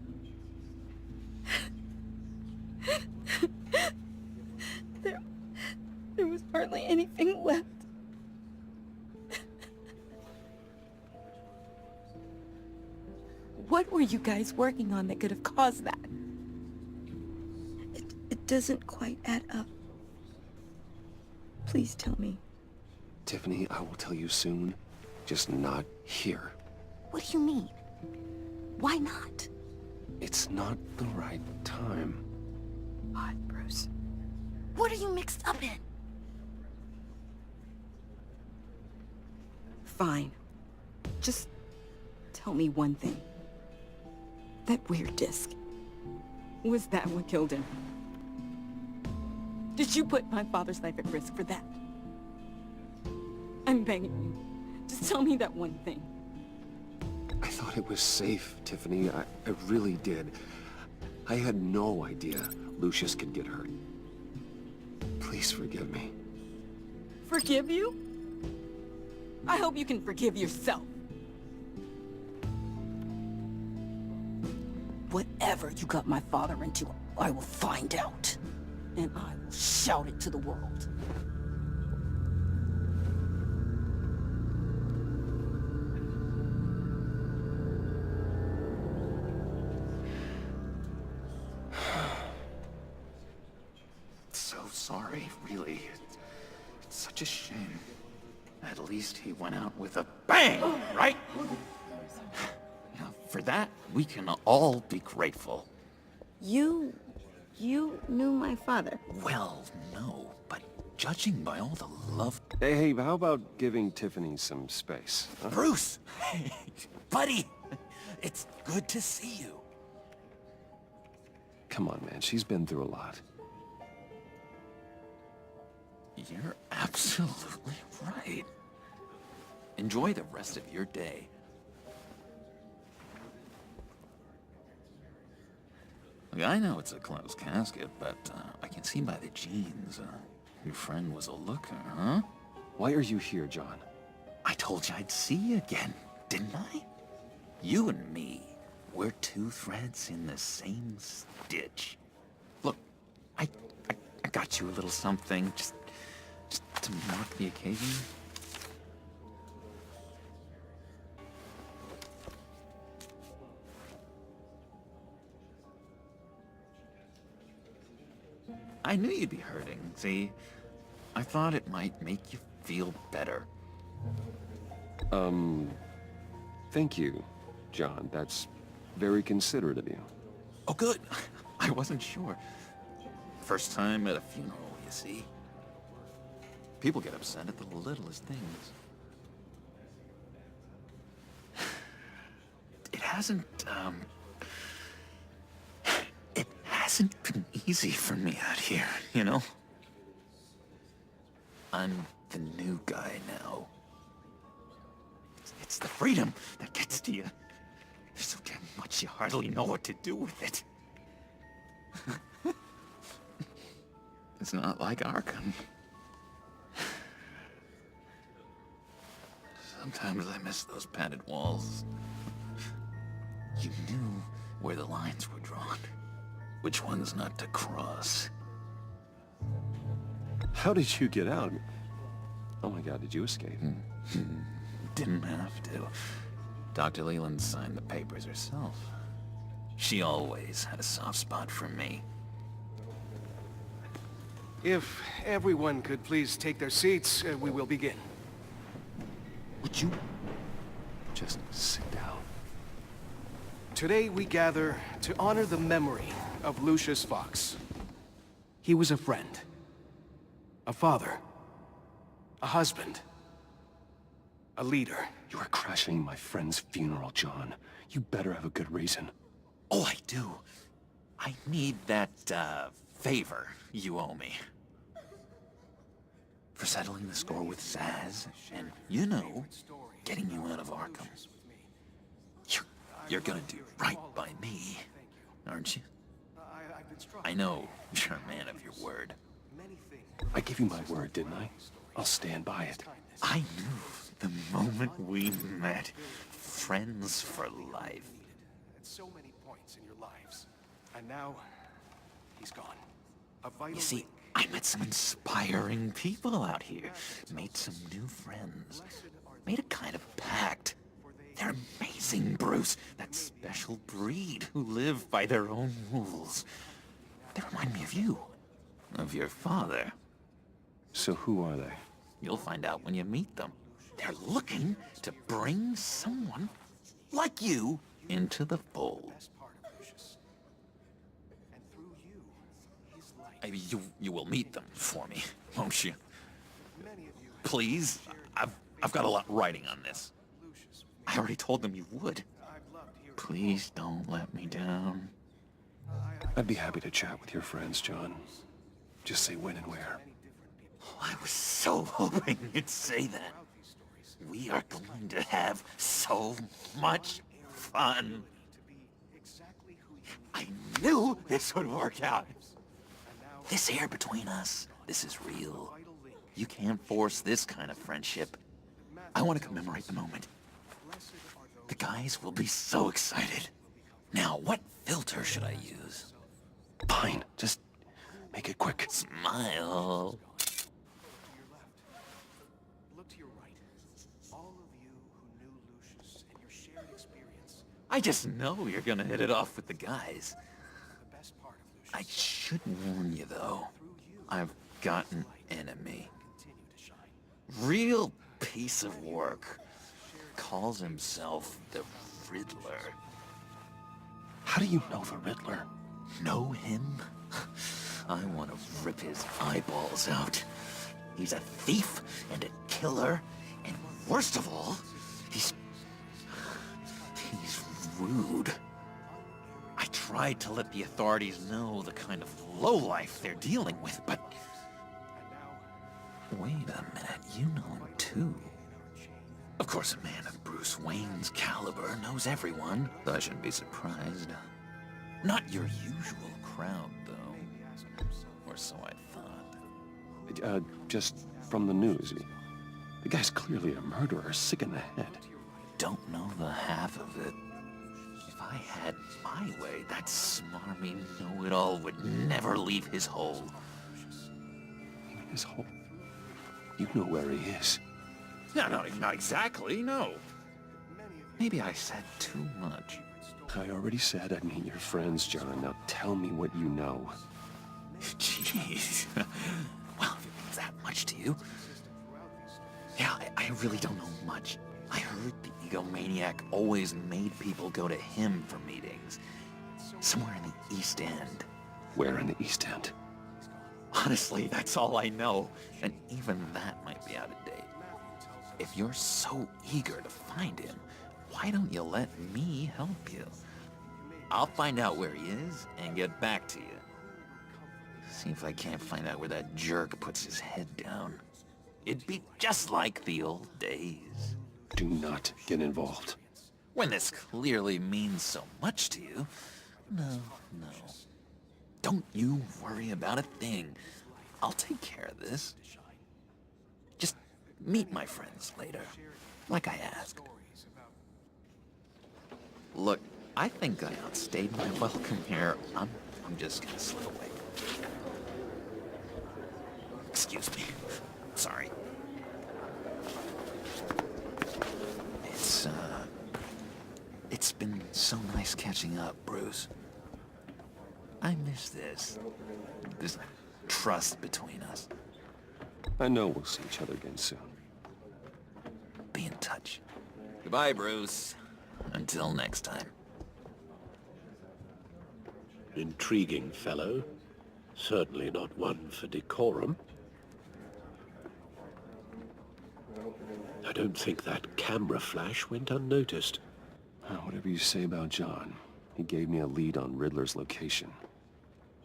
There was hardly anything left. What were you guys working on that could have caused that? It doesn't quite add up. Please tell me. Tiffany, I will tell you soon. Just not here. What do you mean? Why not? It's not the right time. Odd, Bruce. What are you mixed up in? Fine. Just tell me one thing. That weird disc. Was that what killed him? Did you put my father's life at risk for that? I'm begging you. Just tell me that one thing. I thought it was safe, Tiffany. I really did. I had no idea Lucius could get hurt. Please forgive me. Forgive you? I hope you can forgive yourself. Whatever you got my father into, I will find out. And I will shout it to the world. So sorry, really. It's such a shame. At least he went out with a bang, right? Now, for that, we can all be grateful. You knew my father. Well, no, but judging by all the love... Hey, how about giving Tiffany some space? Huh? Bruce! Hey, buddy! It's good to see you. Come on, man. She's been through a lot. You're absolutely right. Enjoy the rest of your day. Look, I know it's a closed casket, but I can see by the jeans, your friend was a looker, huh? Why are you here, John? I told you I'd see you again, didn't I? You and me, we're two threads in the same stitch. Look, I got you a little something, just to mark the occasion. I knew you'd be hurting, see? I thought it might make you feel better. Thank you, John. That's very considerate of you. Oh, good. I wasn't sure. First time at a funeral, you see. People get upset at the littlest things. It hasn't been easy for me out here, you know? I'm the new guy now. It's the freedom that gets to you. There's so damn much you hardly know what to do with it. It's not like Arkham. Sometimes I miss those padded walls. You knew where the lines were drawn. Which ones not to cross. How did you get out? Oh my God, did you escape? Didn't have to. Dr. Leland signed the papers herself. She always had a soft spot for me. If everyone could please take their seats, we will begin. Would you just sit down? Today we gather to honor the memory of Lucius Fox. He was a friend, a father, a husband, a leader. You are crashing my friend's funeral, John. You better have a good reason. Oh, I do. I need that, favor you owe me. For settling the score with Zaz, and, you know, getting you out of Arkham. You're gonna do right by me, aren't you? I know you're a man of your word. I gave you my word, didn't I? I'll stand by it. I knew the moment we met. Friends for life. At so many points in your lives. And now, he's gone. A vital You see, I met some inspiring people out here. Made some new friends. Made a kind of pact. They're amazing, Bruce. That special breed who live by their own rules. They remind me of you. Of your father. So who are they? You'll find out when you meet them. They're looking to bring someone like you into the fold. You will meet them for me, won't you? Please, I've got a lot writing on this. I already told them you would. Please don't let me down. I'd be happy to chat with your friends, John. Just say when and where. I was so hoping you'd say that. We are going to have so much fun. I knew this would work out. This air between us, this is real. You can't force this kind of friendship. I want to commemorate the moment. The guys will be so excited. Now, what filter should I use? Fine, just make it quick. Smile. Look to your right. All of you who knew Lucius and your shared experience. I just know you're gonna hit it off with the guys. The best part of Lucius. I should warn you, though. I've got an enemy. Real piece of work. Calls himself the Riddler. How do you know the Riddler? Know him? I want to rip his eyeballs out. He's a thief and a killer, and worst of all, he's rude. I tried to let the authorities know the kind of lowlife they're dealing with, but Wait a minute, you know him too. Of course, a man of Bruce Wayne's caliber knows everyone, so I shouldn't be surprised. Not your usual crowd, though. Or so I thought. Just from the news. The guy's clearly a murderer, sick in the head. Don't know the half of it. If I had my way, that smarmy know-it-all would never leave his hole. His hole? You know where he is. No, not exactly, no. Maybe I said too much. I already said I'd meet your friends, John. Now tell me what you know. Jeez. Well, if it means that much to you. Yeah, I really don't know much. I heard the egomaniac always made people go to him for meetings. Somewhere in the East End. Where in the East End? Honestly, that's all I know. And even that might be out of date. If you're so eager to find him, why don't you let me help you? I'll find out where he is and get back to you. See if I can't find out where that jerk puts his head down. It'd be just like the old days. Do not get involved. When this clearly means so much to you. No. Don't you worry about a thing. I'll take care of this. Just meet my friends later, like I asked. Look, I think I outstayed my welcome here. I'm just gonna slip away. Excuse me. Sorry. It's been so nice catching up, Bruce. I miss this trust between us. I know we'll see each other again soon. Be in touch. Goodbye, Bruce. Until next time. Intriguing fellow. Certainly not one for decorum. I don't think that camera flash went unnoticed. Whatever you say about John, he gave me a lead on Riddler's location.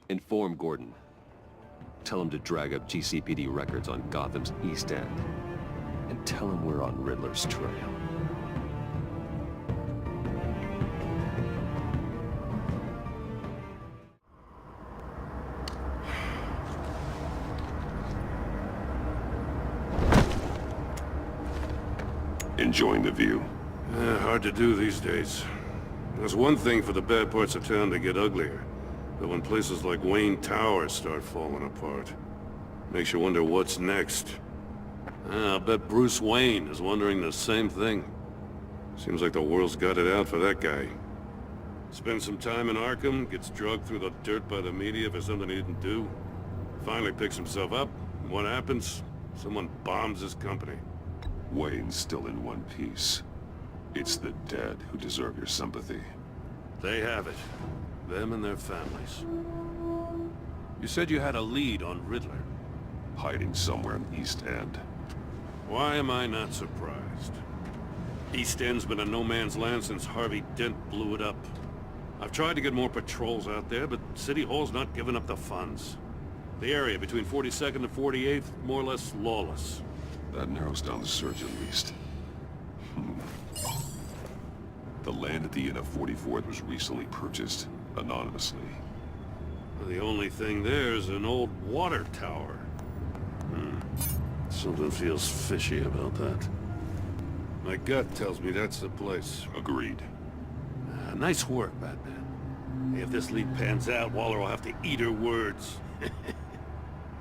Inform Gordon. Tell him to drag up GCPD records on Gotham's East End. And tell him we're on Riddler's trail. Enjoying the view? Hard to do these days. There's one thing for the bad parts of town to get uglier, but when places like Wayne Tower start falling apart, makes you wonder what's next. I'll bet Bruce Wayne is wondering the same thing. Seems like the world's got it out for that guy. Spends some time in Arkham, gets drugged through the dirt by the media for something he didn't do. Finally picks himself up, and what happens? Someone bombs his company. Wayne's still in one piece. It's the dead who deserve your sympathy. They have it. Them and their families. You said you had a lead on Riddler. Hiding somewhere in East End. Why am I not surprised? East End's been a no-man's land since Harvey Dent blew it up. I've tried to get more patrols out there, but City Hall's not giving up the funds. The area between 42nd and 48th, more or less lawless. That narrows down the search at least. The land at the end of 44th was recently purchased, anonymously. The only thing there is an old water tower. Something feels fishy about that. My gut tells me that's the place. Agreed. Nice work, Batman. If this lead pans out, Waller will have to eat her words.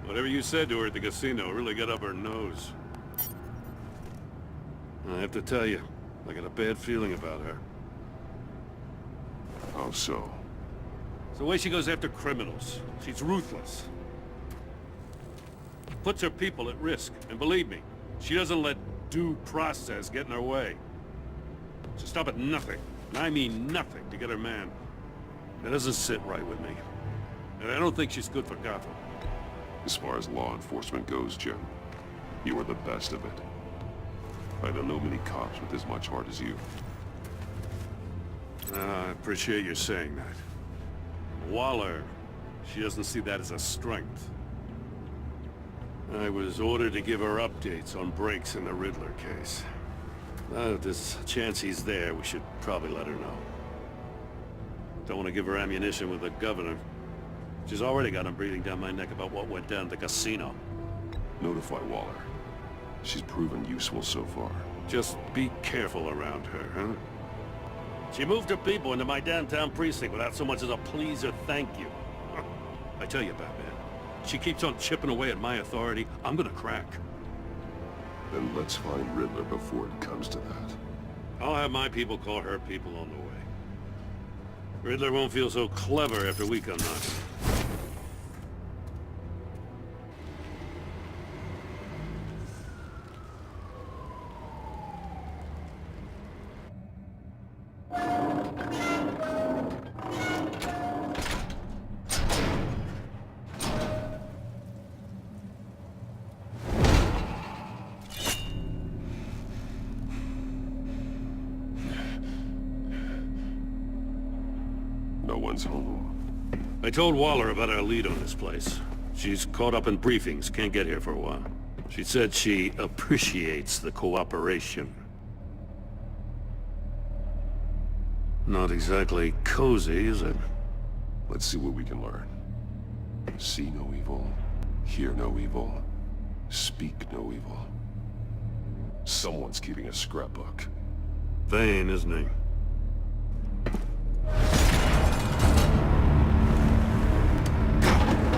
Whatever you said to her at the casino really got up her nose. I have to tell you, I got a bad feeling about her. How so? It's the way she goes after criminals. She's ruthless. Puts her people at risk, and believe me, she doesn't let due process get in her way. She'll stop at nothing, and I mean nothing, to get her man. That doesn't sit right with me. And I don't think she's good for Gotham. As far as law enforcement goes, Jim, you are the best of it. I don't know many cops with as much heart as you. I appreciate you saying that. Waller, she doesn't see that as a strength. I was ordered to give her updates on breaks in the Riddler case. If there's a chance he's there, we should probably let her know. Don't want to give her ammunition with the governor. She's already got him breathing down my neck about what went down at the casino. Notify Waller. She's proven useful so far. Just be careful around her, huh? She moved her people into my downtown precinct without so much as a please or thank you. I tell you, Batman, she keeps on chipping away at my authority, I'm gonna crack. Then let's find Riddler before it comes to that. I'll have my people call her people on the way. Riddler won't feel so clever after we come knocking. No one's home. I told Waller about our lead on this place. She's caught up in briefings, can't get here for a while. She said she appreciates the cooperation. Not exactly cozy, is it? Let's see what we can learn. See no evil, hear no evil, speak no evil. Someone's keeping a scrapbook. Vain, isn't he?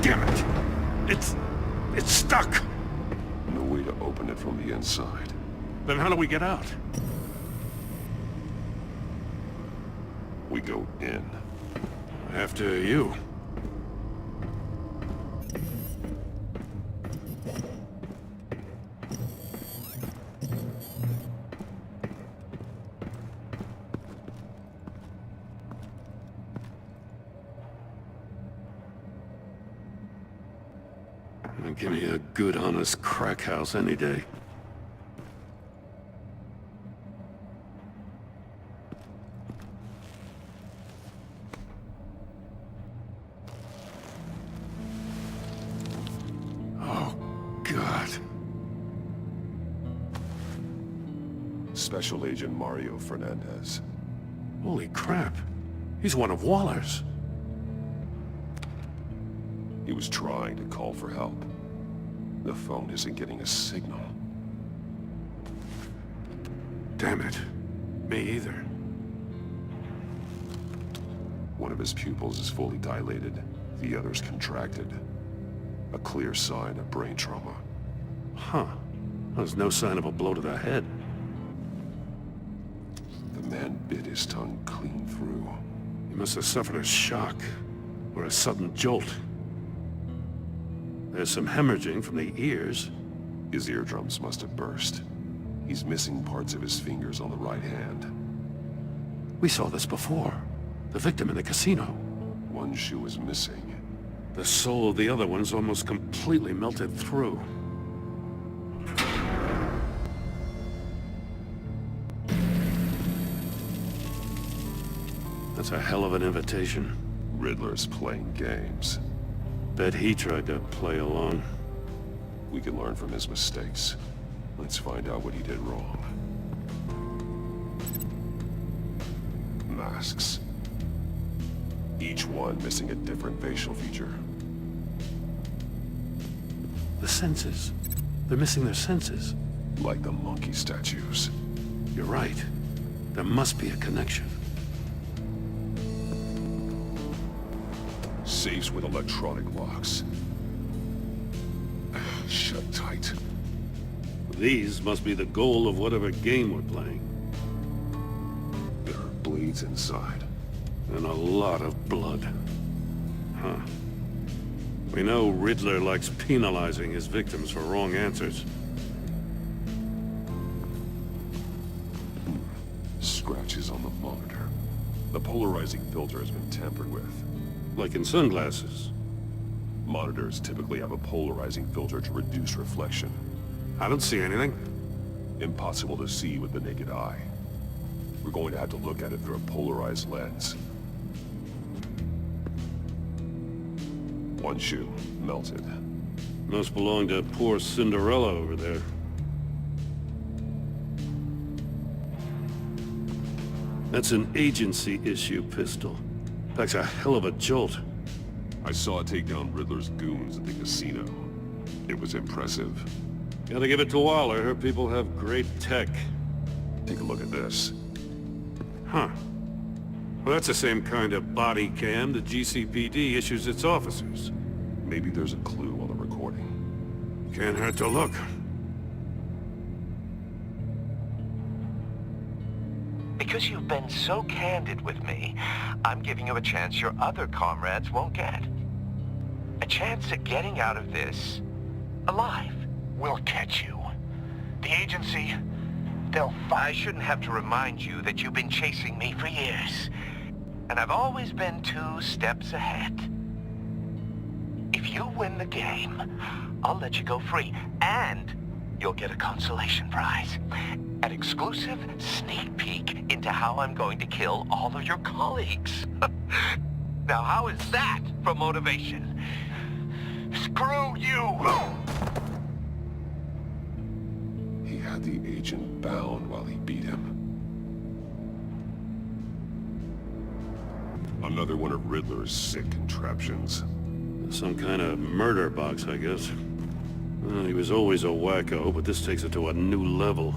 Damn it! It's stuck! No way to open it from the inside. Then how do we get out? We go in. After you. Give me a good, honest crack house any day. Oh, God. Special Agent Mario Fernandez. Holy crap. He's one of Waller's. He was trying to call for help. The phone isn't getting a signal. Damn it. Me either. One of his pupils is fully dilated. The other's contracted. A clear sign of brain trauma. Huh. There's no sign of a blow to the head. The man bit his tongue clean through. He must have suffered a shock, or a sudden jolt. There's some hemorrhaging from the ears. His eardrums must have burst. He's missing parts of his fingers on the right hand. We saw this before. The victim in the casino. One shoe is missing. The sole of the other one's almost completely melted through. That's a hell of an invitation. Riddler's playing games. Bet he tried to play along. We can learn from his mistakes. Let's find out what he did wrong. Masks. Each one missing a different facial feature. The senses. They're missing their senses. Like the monkey statues. You're right. There must be a connection. Safes with electronic locks. Shut tight. These must be the goal of whatever game we're playing. There are blades inside. And a lot of blood. Huh. We know Riddler likes penalizing his victims for wrong answers. Scratches on the monitor. The polarizing filter has been tampered with. Like in sunglasses. Monitors typically have a polarizing filter to reduce reflection. I don't see anything. Impossible to see with the naked eye. We're going to have to look at it through a polarized lens. One shoe, melted. Must belong to poor Cinderella over there. That's an agency-issue pistol. Packs a hell of a jolt. I saw it take down Riddler's goons at the casino. It was impressive. Gotta give it to Waller. Her people have great tech. Take a look at this. Huh. Well, that's the same kind of body cam the GCPD issues its officers. Maybe there's a clue on the recording. Can't hurt to look. Because you've been so candid with me, I'm giving you a chance your other comrades won't get. A chance at getting out of this alive. We'll catch you. The agency, I shouldn't have to remind you that you've been chasing me for years. And I've always been 2 steps ahead. If you win the game, I'll let you go free. And you'll get a consolation prize. An exclusive sneak peek into how I'm going to kill all of your colleagues. Now, how is that for motivation? Screw you! He had the agent bound while he beat him. Another one of Riddler's sick contraptions. Some kind of murder box, I guess. Well, he was always a wacko, but this takes it to a new level.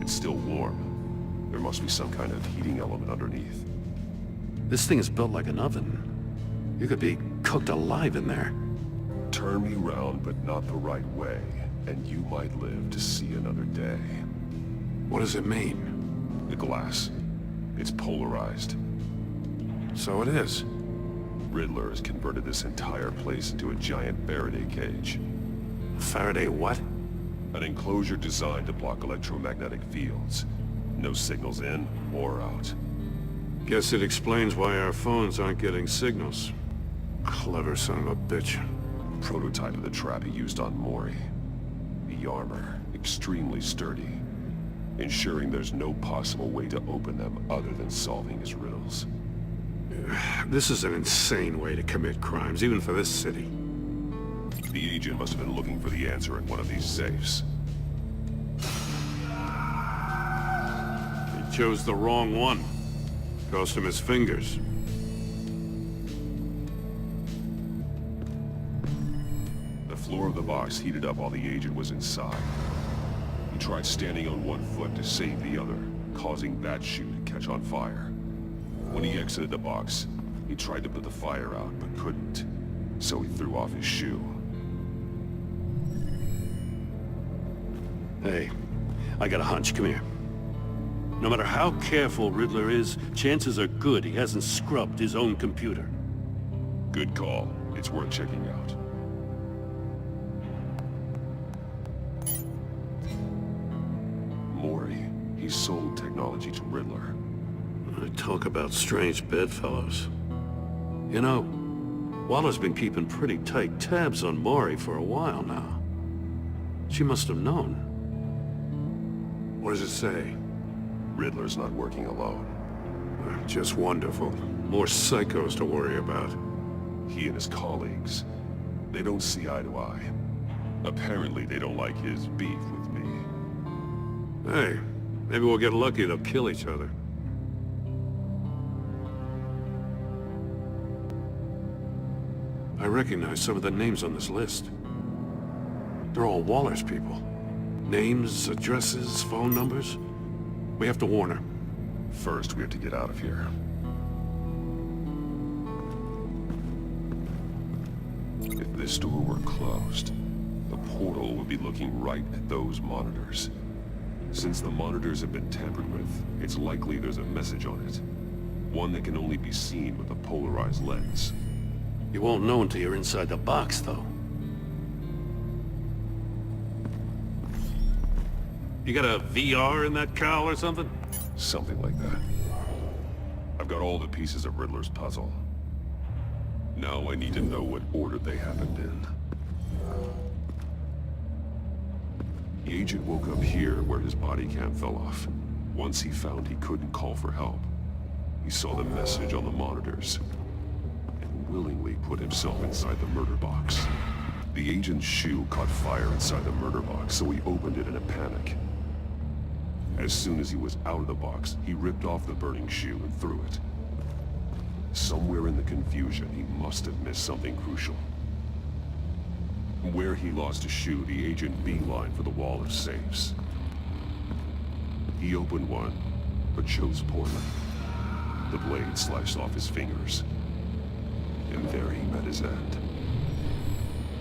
It's still warm. There must be some kind of heating element underneath. This thing is built like an oven. You could be cooked alive in there. Turn me round, but not the right way, and you might live to see another day. What does it mean? The glass. It's polarized. So it is. Riddler has converted this entire place into a giant Faraday cage. Faraday what? An enclosure designed to block electromagnetic fields. No signals in or out. Guess it explains why our phones aren't getting signals. Clever son of a bitch. Prototype of the trap he used on Mori. The armor, extremely sturdy, ensuring there's no possible way to open them other than solving his riddles. This is an insane way to commit crimes, even for this city. The agent must have been looking for the answer in one of these safes. He chose the wrong one. Cost him his fingers. The floor of the box heated up while the agent was inside. He tried standing on one foot to save the other, causing that shoe to catch on fire. When he exited the box, he tried to put the fire out, but couldn't. So he threw off his shoe. Hey, I got a hunch. Come here. No matter how careful Riddler is, chances are good he hasn't scrubbed his own computer. Good call. It's worth checking out. Mori, he sold technology to Riddler. Talk about strange bedfellows. You know, Waller's been keeping pretty tight tabs on Mori for a while now. She must have known. What does it say? Riddler's not working alone. Just wonderful. More psychos to worry about. He and his colleagues, they don't see eye to eye. Apparently they don't like his beef with me. Hey, maybe we'll get lucky they'll kill each other. I recognize some of the names on this list. They're all Waller's people. Names, addresses, phone numbers. We have to warn her. First, we have to get out of here. If this door were closed, the portal would be looking right at those monitors. Since the monitors have been tampered with, it's likely there's a message on it. One that can only be seen with a polarized lens. You won't know until you're inside the box, though. You got a VR in that cowl or something? Something like that. I've got all the pieces of Riddler's puzzle. Now I need to know what order they happened in. The agent woke up here where his body cam fell off. Once he found he couldn't call for help, he saw the message on the monitors and willingly put himself inside the murder box. The agent's shoe caught fire inside the murder box, so he opened it in a panic. As soon as he was out of the box, he ripped off the burning shoe and threw it. Somewhere in the confusion, he must have missed something crucial. Where he lost a shoe, the agent beelined for the wall of safes. He opened one, but chose poorly. The blade sliced off his fingers. And there he met his end.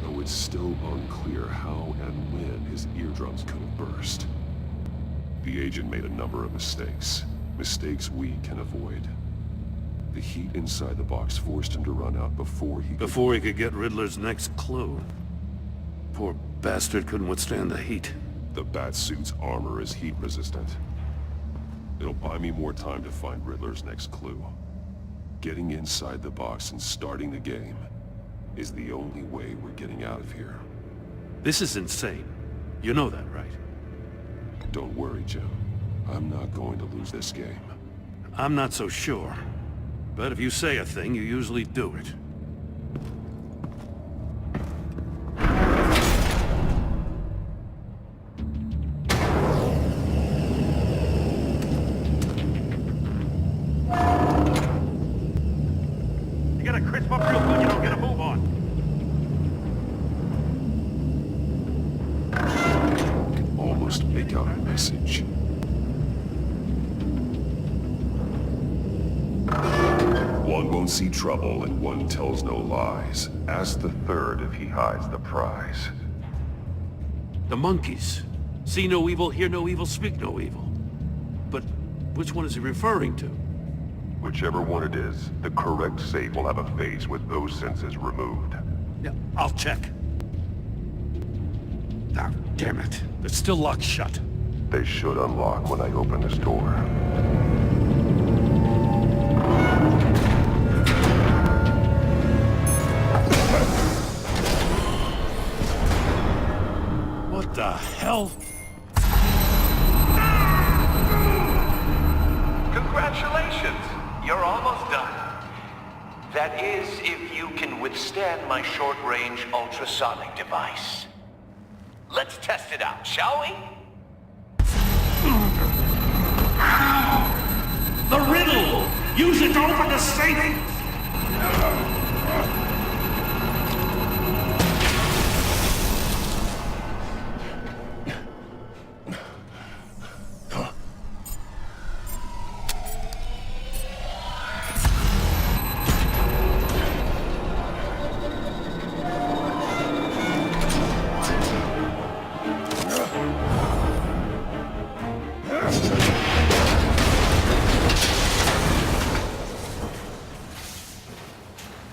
Though it's still unclear how and when his eardrums could have burst. The agent made a number of mistakes. Mistakes we can avoid. The heat inside the box forced him to run out before he could get Riddler's next clue. Poor bastard couldn't withstand the heat. The Batsuit's armor is heat resistant. It'll buy me more time to find Riddler's next clue. Getting inside the box and starting the game is the only way we're getting out of here. This is insane. You know that, right? Don't worry, Jim. I'm not going to lose this game. I'm not so sure. But if you say a thing, you usually do it. You gotta crisp up real good, you don't get a move on. I can almost make out a message. One won't see trouble and one tells no lies. Ask the third if he hides the prize. The monkeys. See no evil, hear no evil, speak no evil. But which one is he referring to? Whichever one it is, the correct safe will have a face with those senses removed. Yeah, I'll check. Ah, damn it. It's still locked shut. They should unlock when I open this door. What the hell? Congratulations! You're almost done. That is, if you can withstand my short-range ultrasonic device. Let's test it out, shall we? The riddle! Use it to open the safe!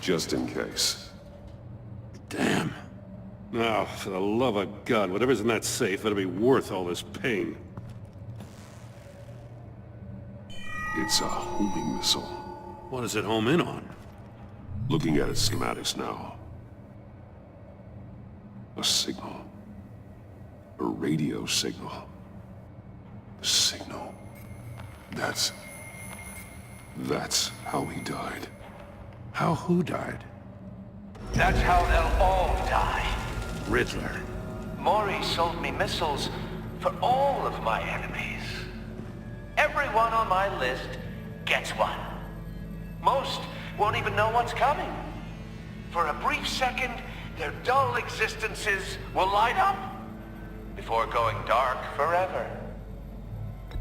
Just in case. Damn. Now, for the love of God, whatever's in that safe better be worth all this pain. It's a homing missile. What does it home in on? Looking at its schematics now. A signal. A radio signal. A signal. That's how he died. How who died? That's how they'll all die. Riddler. Mori sold me missiles for all of my enemies. Everyone on my list gets one. Most won't even know what's coming. For a brief second, their dull existences will light up before going dark forever.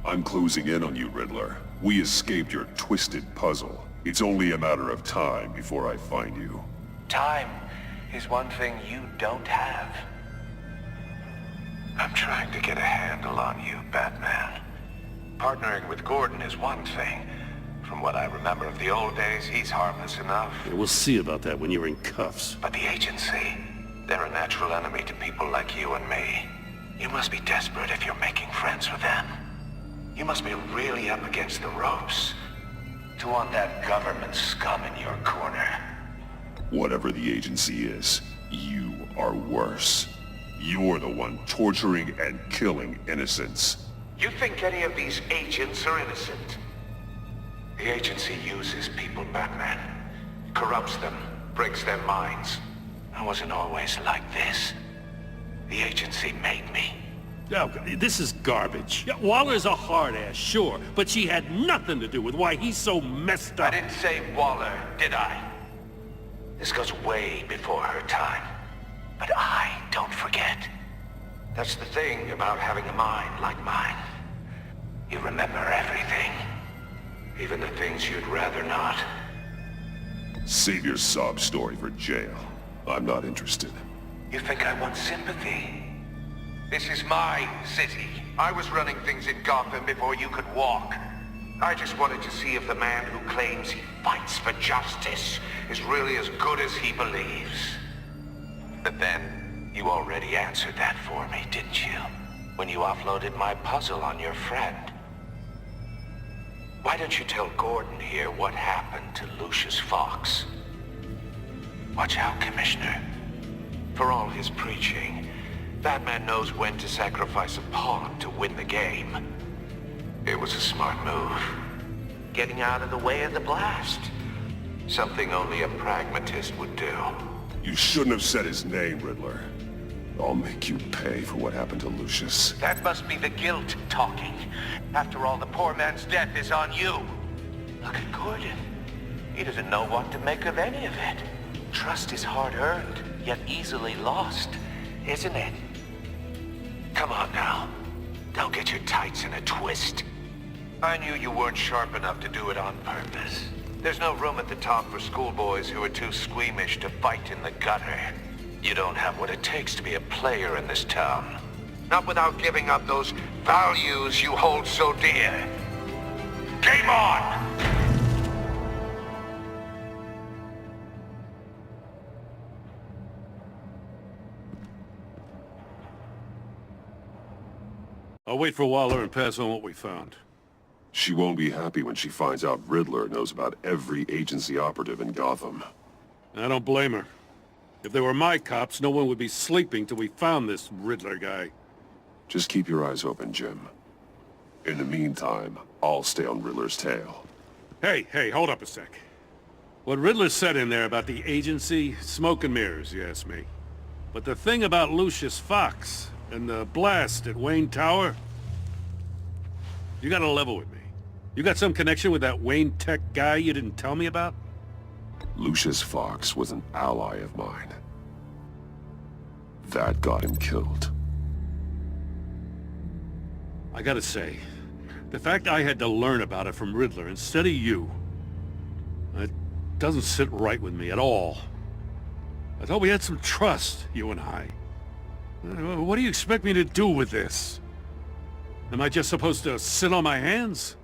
I'm closing in on you, Riddler. We escaped your twisted puzzle. It's only a matter of time before I find you. Time is one thing you don't have. I'm trying to get a handle on you, Batman. Partnering with Gordon is one thing. From what I remember of the old days, he's harmless enough. Yeah, we'll see about that when you're in cuffs. But the agency, they're a natural enemy to people like you and me. You must be desperate if you're making friends with them. You must be really up against the ropes to want that government scum in your corner. Whatever the agency is, you are worse. You're the one torturing and killing innocents. You think any of these agents are innocent? The agency uses people, Batman. Corrupts them, breaks their minds. I wasn't always like this. The agency made me. Oh, this is garbage. Yeah, Waller's a hard-ass, sure, but she had nothing to do with why he's so messed up. I didn't say Waller, did I? This goes way before her time. But I don't forget. That's the thing about having a mind like mine. You remember everything. Even the things you'd rather not. Save your sob story for jail. I'm not interested. You think I want sympathy? This is my city. I was running things in Gotham before you could walk. I just wanted to see if the man who claims he fights for justice is really as good as he believes. But then, you already answered that for me, didn't you? When you offloaded my puzzle on your friend. Why don't you tell Gordon here what happened to Lucius Fox? Watch out, Commissioner. For all his preaching, Batman knows when to sacrifice a pawn to win the game. It was a smart move. Getting out of the way of the blast. Something only a pragmatist would do. You shouldn't have said his name, Riddler. I'll make you pay for what happened to Lucius. That must be the guilt talking. After all, the poor man's death is on you. Look at Gordon. He doesn't know what to make of any of it. Trust is hard-earned, yet easily lost, isn't it? Come on now. Don't get your tights in a twist. I knew you weren't sharp enough to do it on purpose. There's no room at the top for schoolboys who are too squeamish to fight in the gutter. You don't have what it takes to be a player in this town. Not without giving up those values you hold so dear. Game on! I'll wait for Waller and pass on what we found. She won't be happy when she finds out Riddler knows about every agency operative in Gotham. I don't blame her. If they were my cops, no one would be sleeping till we found this Riddler guy. Just keep your eyes open, Jim. In the meantime, I'll stay on Riddler's tail. Hey, hold up a sec. What Riddler said in there about the agency, smoke and mirrors, you ask me. But the thing about Lucius Fox and the blast at Wayne Tower, you gotta level with me. You got some connection with that Wayne Tech guy you didn't tell me about? Lucius Fox was an ally of mine. That got him killed. I gotta say, the fact I had to learn about it from Riddler instead of you, it doesn't sit right with me at all. I thought we had some trust, you and I. What do you expect me to do with this? Am I just supposed to sit on my hands?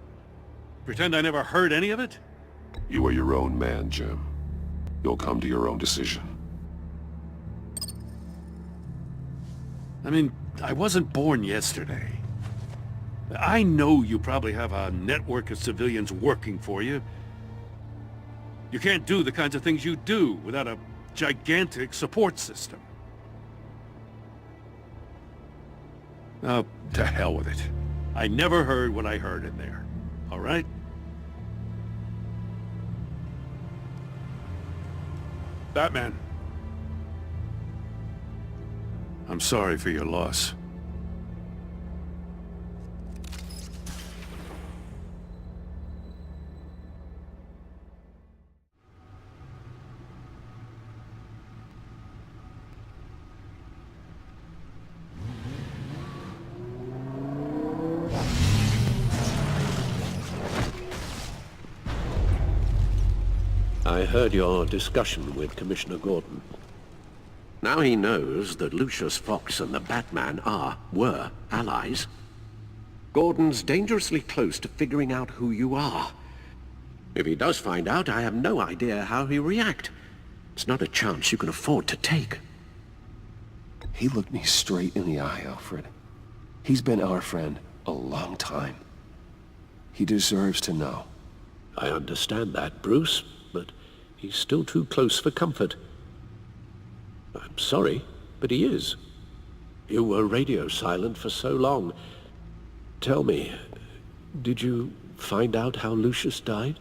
Pretend I never heard any of it? You are your own man, Jim. You'll come to your own decision. I mean, I wasn't born yesterday. I know you probably have a network of civilians working for you. You can't do the kinds of things you do without a gigantic support system. Oh, to hell with it. I never heard what I heard in there. All right? Batman. I'm sorry for your loss. I heard your discussion with Commissioner Gordon. Now he knows that Lucius Fox and the Batman were allies. Gordon's dangerously close to figuring out who you are. If he does find out, I have no idea how he'll react. It's not a chance you can afford to take. He looked me straight in the eye, Alfred. He's been our friend a long time. He deserves to know. I understand that, Bruce, but he's still too close for comfort. I'm sorry, but he is. You were radio silent for so long. Tell me, did you find out how Lucius died?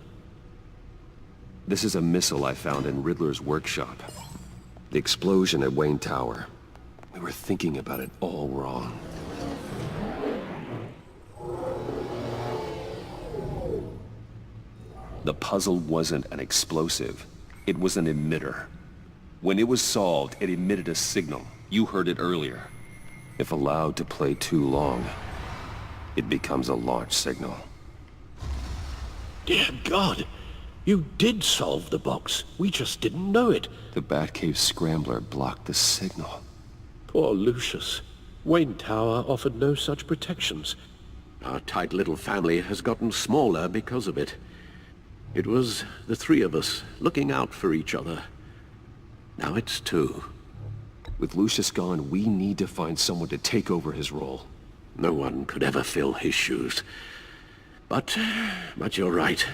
This is a missile I found in Riddler's workshop. The explosion at Wayne Tower. We were thinking about it all wrong. The puzzle wasn't an explosive. It was an emitter. When it was solved, it emitted a signal. You heard it earlier. If allowed to play too long, it becomes a launch signal. Dear God! You did solve the box. We just didn't know it. The Batcave scrambler blocked the signal. Poor Lucius. Wayne Tower offered no such protections. Our tight little family has gotten smaller because of it. It was the three of us looking out for each other. Now it's two. With Lucius gone, we need to find someone to take over his role. No one could ever fill his shoes. But you're right.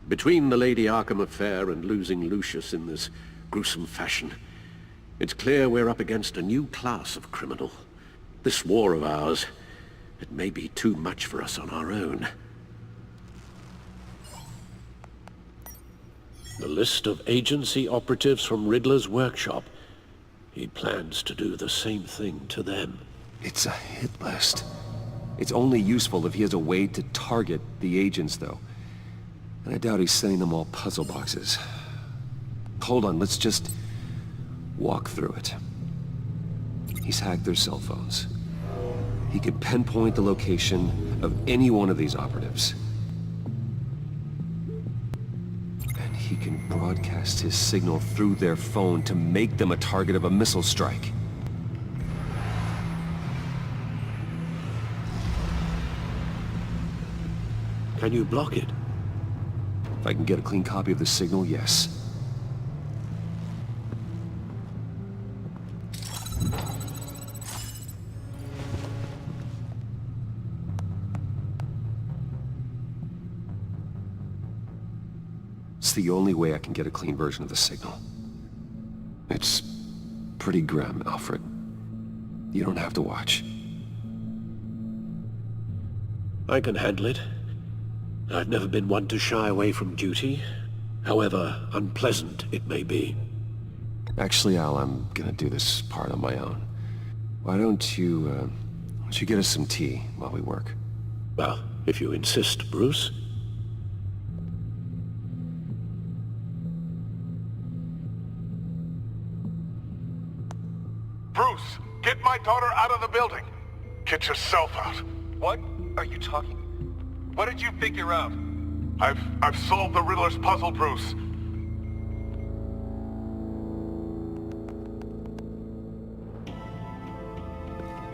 Between the Lady Arkham affair and losing Lucius in this gruesome fashion, it's clear we're up against a new class of criminal. This war of ours, it may be too much for us on our own. The list of agency operatives from Riddler's workshop. He plans to do the same thing to them. It's a hit list. It's only useful if he has a way to target the agents, though. And I doubt he's sending them all puzzle boxes. Hold on, let's just walk through it. He's hacked their cell phones. He can pinpoint the location of any one of these operatives. And he can broadcast his signal through their phone to make them a target of a missile strike. Can you block it? If I can get a clean copy of the signal, yes. It's the only way I can get a clean version of the signal. It's pretty grim, Alfred. You don't have to watch. I can handle it. I've never been one to shy away from duty, however unpleasant it may be. Actually, Al, I'm gonna do this part on my own. Why don't you get us some tea while we work? Well, if you insist, Bruce. Bruce, get my daughter out of the building. Get yourself out. What are you talking? What did you figure out? I've solved the Riddler's puzzle, Bruce.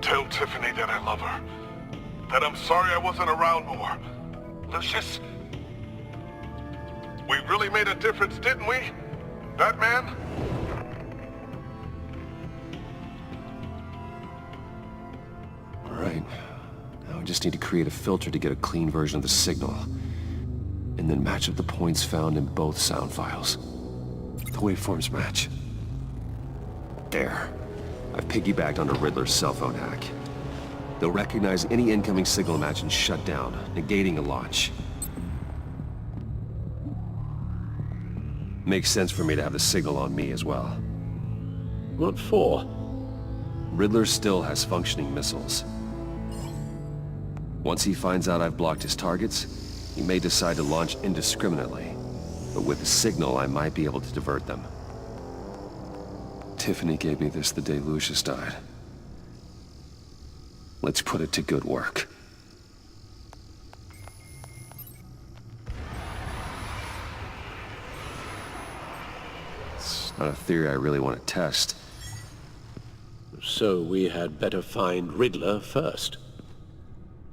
Tell Tiffany that I love her. That I'm sorry I wasn't around more. Lucius? We really made a difference, didn't we? Batman? All right. Now I just need to create a filter to get a clean version of the signal. And then match up the points found in both sound files. The waveforms match. There. I've piggybacked onto Riddler's cell phone hack. They'll recognize any incoming signal match and shut down, negating a launch. Makes sense for me to have the signal on me as well. What for? Riddler still has functioning missiles. Once he finds out I've blocked his targets, he may decide to launch indiscriminately. But with the signal, I might be able to divert them. Tiffany gave me this the day Lucius died. Let's put it to good work. It's not a theory I really want to test. So we had better find Riddler first.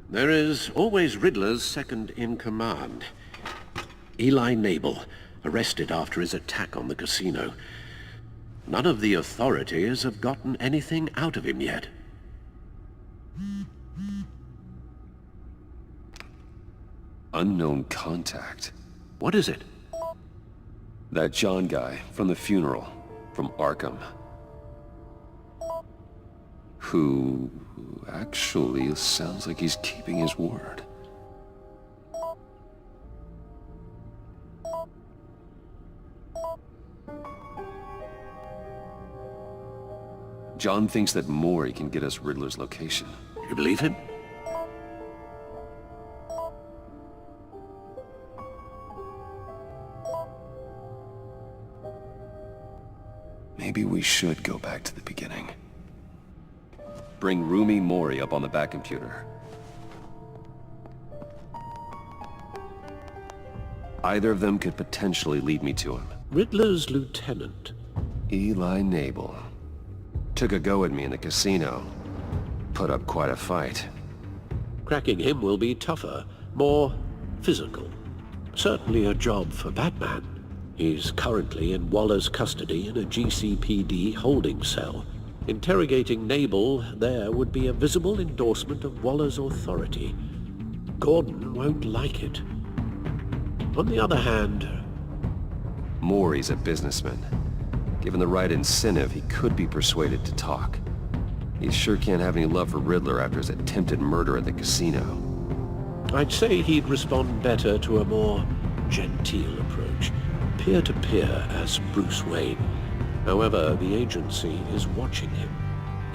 There is always Riddler's second-in-command. Eli Nabel, arrested after his attack on the casino. None of the authorities have gotten anything out of him yet. Unknown contact. What is it? That John guy from the funeral, from Arkham. Who actually sounds like he's keeping his word. John thinks that Mori can get us Riddler's location. You believe him? Maybe we should go back to the beginning. Bring Rumi Mori up on the back computer. Either of them could potentially lead me to him. Riddler's lieutenant. Eli Nabel. Took a go at me in the casino. Put up quite a fight. Cracking him will be tougher, more physical. Certainly a job for Batman. He's currently in Waller's custody in a GCPD holding cell. Interrogating Nabel there would be a visible endorsement of Waller's authority. Gordon won't like it. On the other hand... Mori's a businessman. Given the right incentive, he could be persuaded to talk. He sure can't have any love for Riddler after his attempted murder at the casino. I'd say he'd respond better to a more genteel approach. Peer-to-peer as Bruce Wayne. However, the agency is watching him.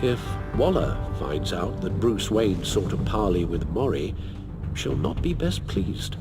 If Waller finds out that Bruce Wayne sought a parley with Mori, she'll not be best pleased.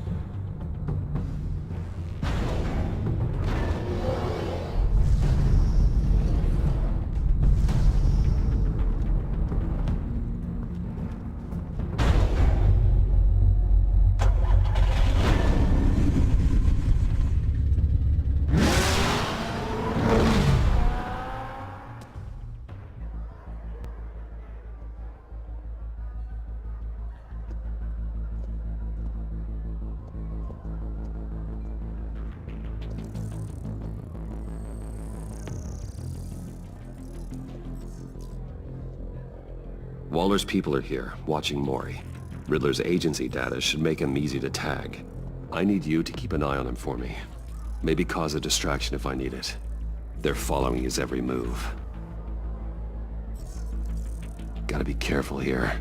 Waller's people are here, watching Mori. Riddler's agency data should make him easy to tag. I need you to keep an eye on him for me. Maybe cause a distraction if I need it. They're following his every move. Gotta be careful here.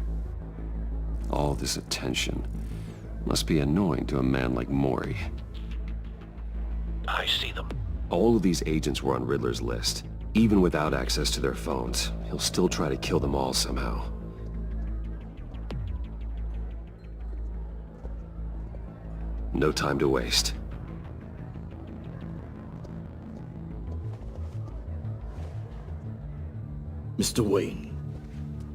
All this attention must be annoying to a man like Mori. I see them. All of these agents were on Riddler's list. Even without access to their phones, he'll still try to kill them all somehow. No time to waste. Mr. Wayne,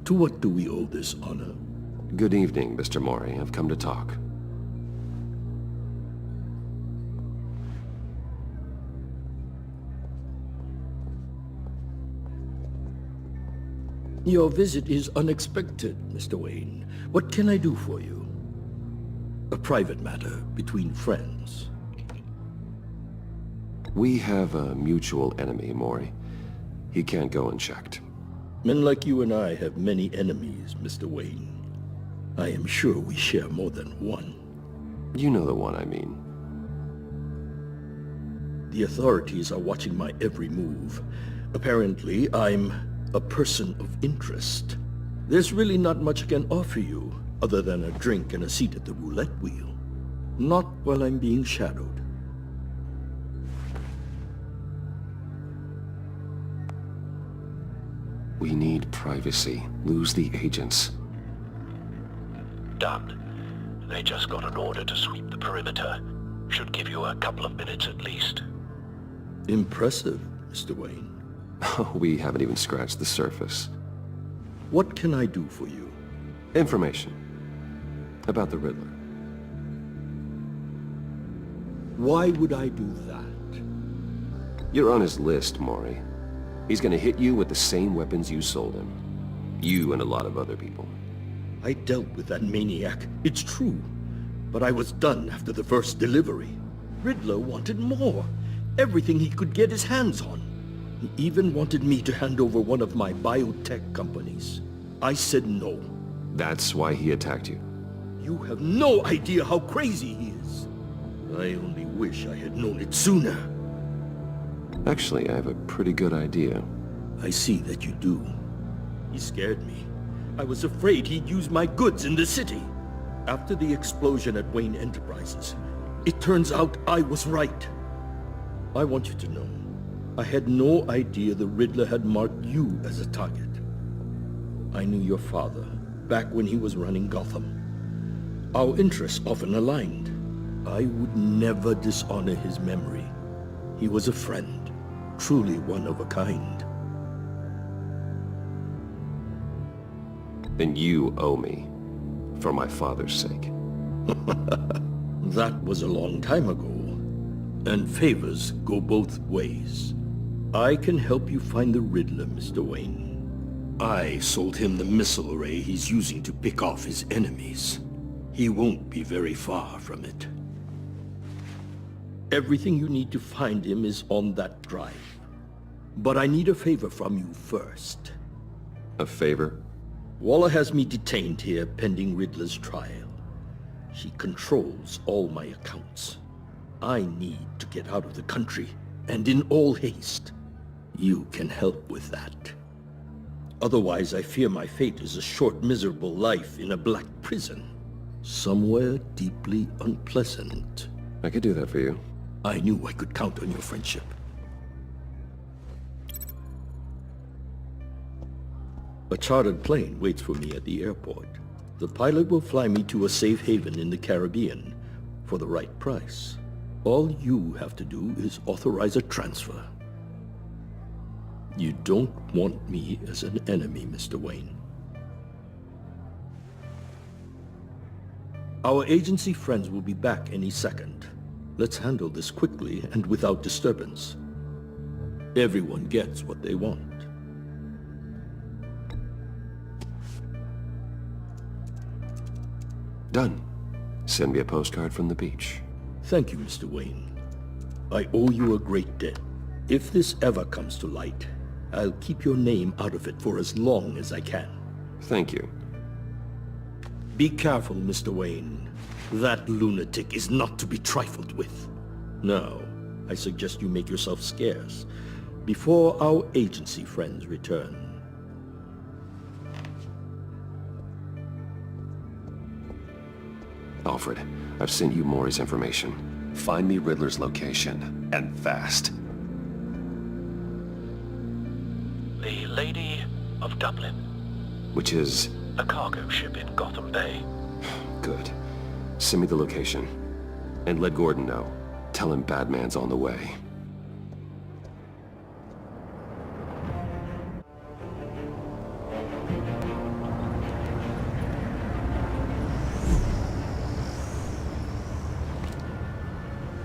to what do we owe this honor? Good evening, Mr. Mori. I've come to talk. Your visit is unexpected, Mr. Wayne. What can I do for you? A private matter between friends. We have a mutual enemy, Mori. He can't go unchecked. Men like you and I have many enemies, Mr. Wayne. I am sure we share more than one. You know the one I mean. The authorities are watching my every move. Apparently, I'm a person of interest. There's really not much I can offer you, other than a drink and a seat at the roulette wheel. Not while I'm being shadowed. We need privacy. Lose the agents. Done. They just got an order to sweep the perimeter. Should give you a couple of minutes at least. Impressive, Mr. Wayne. We haven't even scratched the surface. What can I do for you? Information. About the Riddler. Why would I do that? You're on his list, Mori. He's gonna hit you with the same weapons you sold him. You and a lot of other people. I dealt with that maniac, it's true. But I was done after the first delivery. Riddler wanted more. Everything he could get his hands on. He even wanted me to hand over one of my biotech companies. I said no. That's why he attacked you. You have no idea how crazy he is. I only wish I had known it sooner. Actually, I have a pretty good idea. I see that you do. He scared me. I was afraid he'd use my goods in the city. After the explosion at Wayne Enterprises, it turns out I was right. I want you to know, I had no idea the Riddler had marked you as a target. I knew your father back when he was running Gotham. Our interests often aligned. I would never dishonor his memory. He was a friend, truly one of a kind. Then you owe me, for my father's sake. That was a long time ago, and favors go both ways. I can help you find the Riddler, Mr. Wayne. I sold him the missile array he's using to pick off his enemies. He won't be very far from it. Everything you need to find him is on that drive. But I need a favor from you first. A favor? Waller has me detained here pending Riddler's trial. She controls all my accounts. I need to get out of the country, and in all haste. You can help with that. Otherwise, I fear my fate is a short, miserable life in a black prison. Somewhere deeply unpleasant. I could do that for you. I knew I could count on your friendship. A chartered plane waits for me at the airport. The pilot will fly me to a safe haven in the Caribbean for the right price. All you have to do is authorize a transfer. You don't want me as an enemy, Mr. Wayne. Our agency friends will be back any second. Let's handle this quickly and without disturbance. Everyone gets what they want. Done. Send me a postcard from the beach. Thank you, Mr. Wayne. I owe you a great debt. If this ever comes to light, I'll keep your name out of it for as long as I can. Thank you. Be careful, Mr. Wayne. That lunatic is not to be trifled with. Now, I suggest you make yourself scarce before our agency friends return. Alfred, I've sent you Mori's information. Find me Riddler's location, and fast. The Lady of Dublin. Which is? A cargo ship in Gotham Bay. Good. Send me the location. And let Gordon know. Tell him Batman's on the way.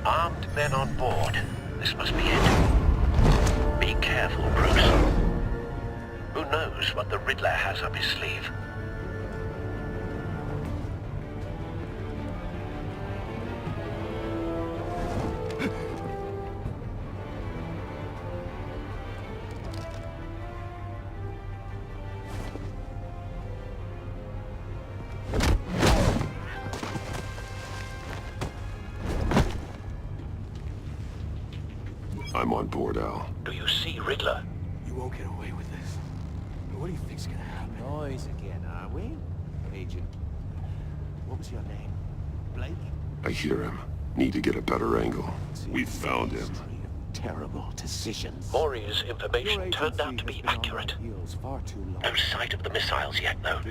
Armed men on board. This must be it. Be careful, Bruce. Who knows what the Riddler has up his sleeve? I'm on board, Al. Do you see Riddler? You won't get away with this. What do you think's gonna happen? Noise again, are we? Agent, what was your name? Blake? I hear him. Need to get a better angle. We found him. Terrible decisions. Mori's information turned out to be accurate. No sight of the missiles yet, though.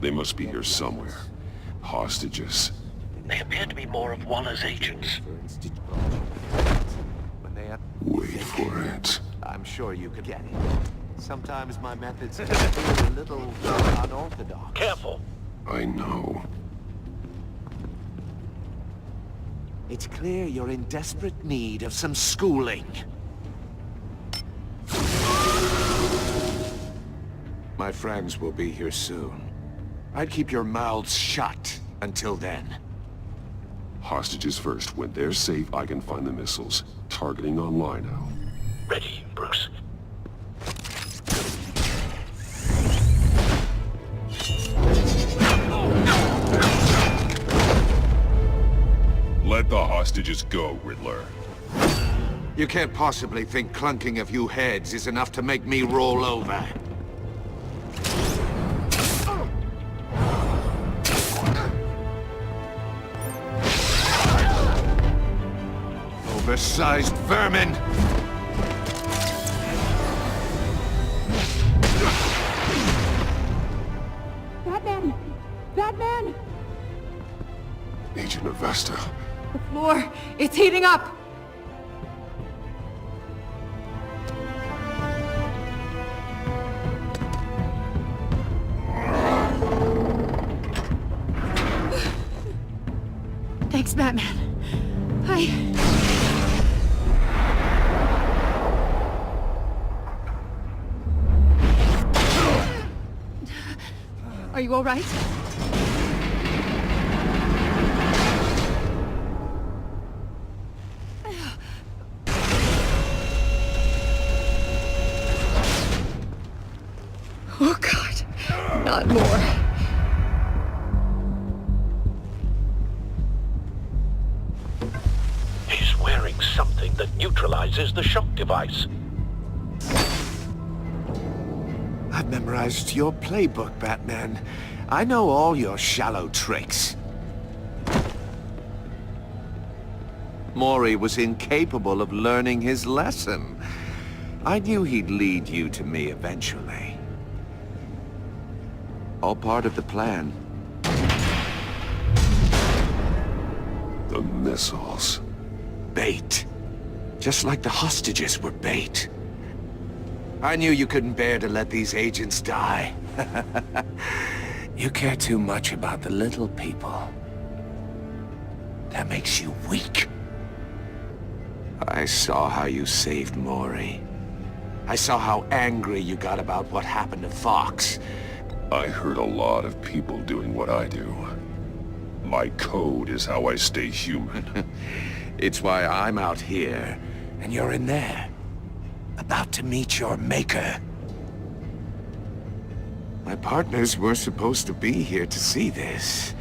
They must be here somewhere. Hostages. They appear to be more of Waller's agents. Wait for it. I'm sure you could get it. Sometimes my methods can be a little unorthodox. Careful. I know. It's clear you're in desperate need of some schooling. My friends will be here soon. I'd keep your mouths shut until then. Hostages first. When they're safe, I can find the missiles. Targeting online now. Ready, Bruce. Let the hostages go, Riddler. You can't possibly think clunking a few heads is enough to make me roll over. Oversized vermin! Agent Avesta. The floor, it's heating up! Thanks, Batman. Are you all right? Oh, God. Not more. He's wearing something that neutralizes the shock device. I've memorized your playbook, Batman. I know all your shallow tricks. Mori was incapable of learning his lesson. I knew he'd lead you to me eventually. All part of the plan. The missiles. Bait. Just like the hostages were bait. I knew you couldn't bear to let these agents die. You care too much about the little people. That makes you weak. I saw how you saved Mori. I saw how angry you got about what happened to Fox. I heard a lot of people doing what I do. My code is how I stay human. It's why I'm out here, and you're in there. About to meet your maker. My partners were supposed to be here to see this.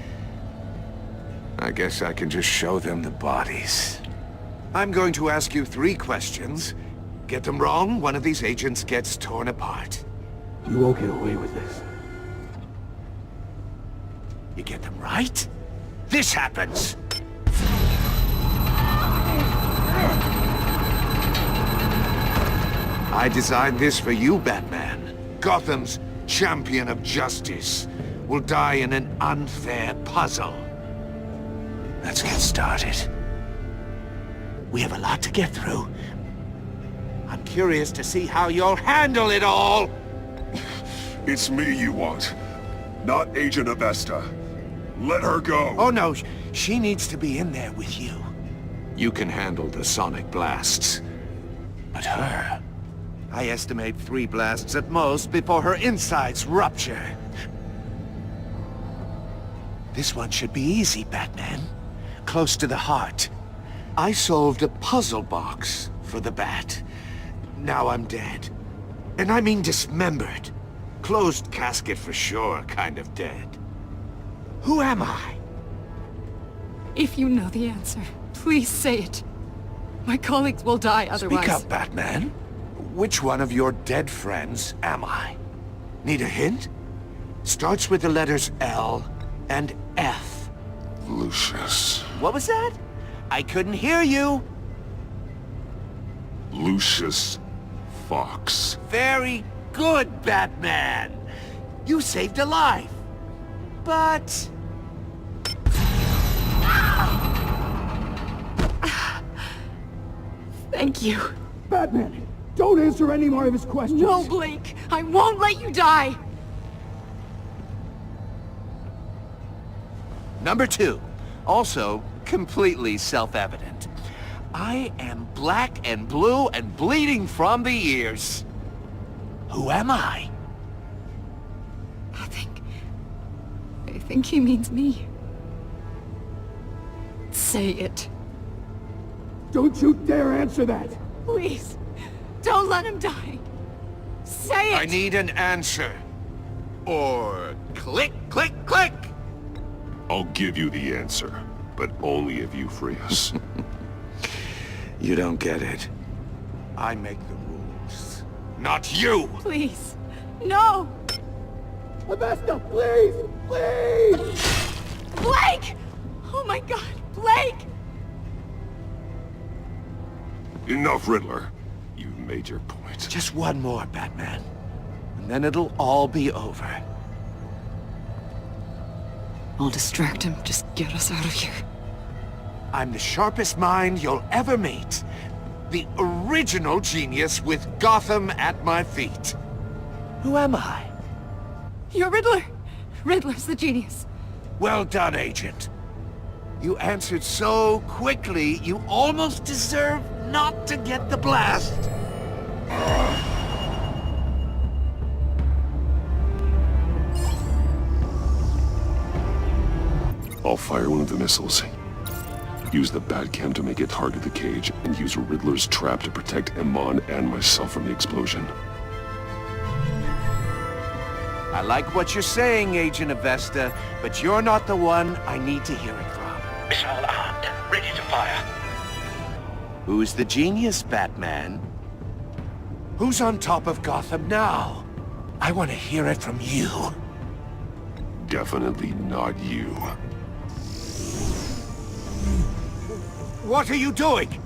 I guess I can just show them the bodies. I'm going to ask you 3 questions. Get them wrong, one of these agents gets torn apart. You won't get away with this. You get them right, this happens! I designed this for you, Batman. Gotham's champion of justice will die in an unfair puzzle. Let's get started. We have a lot to get through. I'm curious to see how you'll handle it all! It's me you want, not Agent Avesta. Let her go! Oh no, she needs to be in there with you. You can handle the sonic blasts. But her... I estimate 3 blasts at most before her insides rupture. This one should be easy, Batman. Close to the heart. I solved a puzzle box for the Bat. Now I'm dead. And I mean dismembered. Closed casket for sure, kind of dead. Who am I? If you know the answer, please say it. My colleagues will die otherwise. Speak up, Batman. Which one of your dead friends am I? Need a hint? Starts with the letters L and F. Lucius. What was that? I couldn't hear you. Lucius Fox. Very good, Batman. You saved a life. But... Thank you. Batman, don't answer any more of his questions. No, Blake. I won't let you die. Number 2. Also, completely self-evident. I am black and blue and bleeding from the ears. Who am I? I think he means me. Say it. Don't you dare answer that! Please, don't let him die. Say it! I need an answer. Or click, click, click! I'll give you the answer, but only if you free us. You don't get it. I make the rules, not you! Please, no! Avesta, please! Please! Blake! Oh my God, Blake! Enough, Riddler. You've made your point. Just one more, Batman. And then it'll all be over. I'll distract him. Just get us out of here. I'm the sharpest mind you'll ever meet. The original genius with Gotham at my feet. Who am I? You're Riddler! Riddler's the genius. Well done, Agent. You answered so quickly, you almost deserve not to get the blast. I'll fire one of the missiles. Use the Batcam to make it target the cage, and use Riddler's trap to protect Iman and myself from the explosion. I like what you're saying, Agent Avesta, but you're not the one I need to hear it from. Missile armed, ready to fire. Who's the genius, Batman? Who's on top of Gotham now? I want to hear it from you. Definitely not you. What are you doing?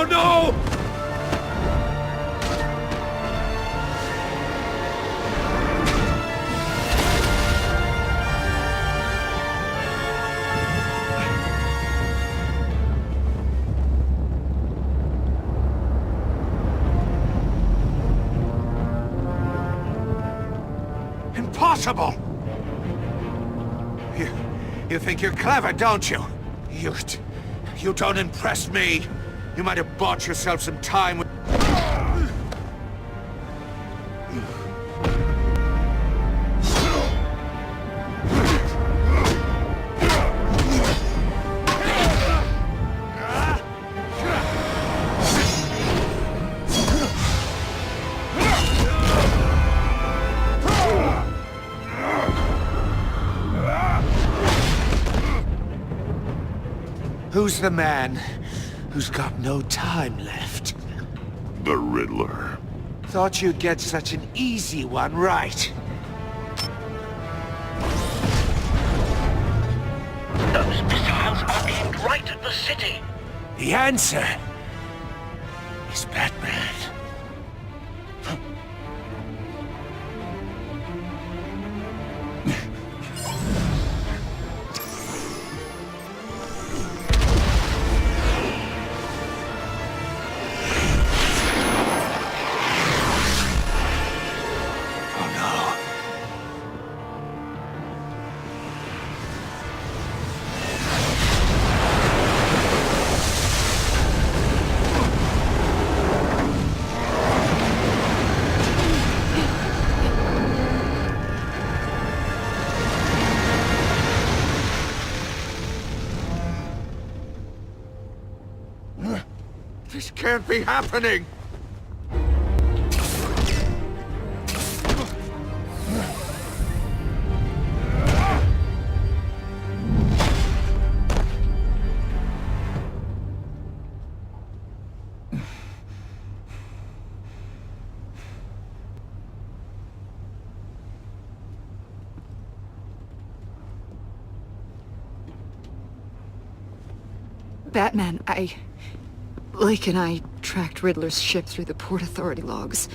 No! Impossible! You think you're clever, don't you? You don't impress me. You might have bought yourself some time with... Who's the man who's got no time left? The Riddler. Thought you'd get such an easy one right. Those missiles are aimed right at the city. The answer is Batman. This can't be happening! Batman, Lake and I tracked Riddler's ship through the Port Authority logs.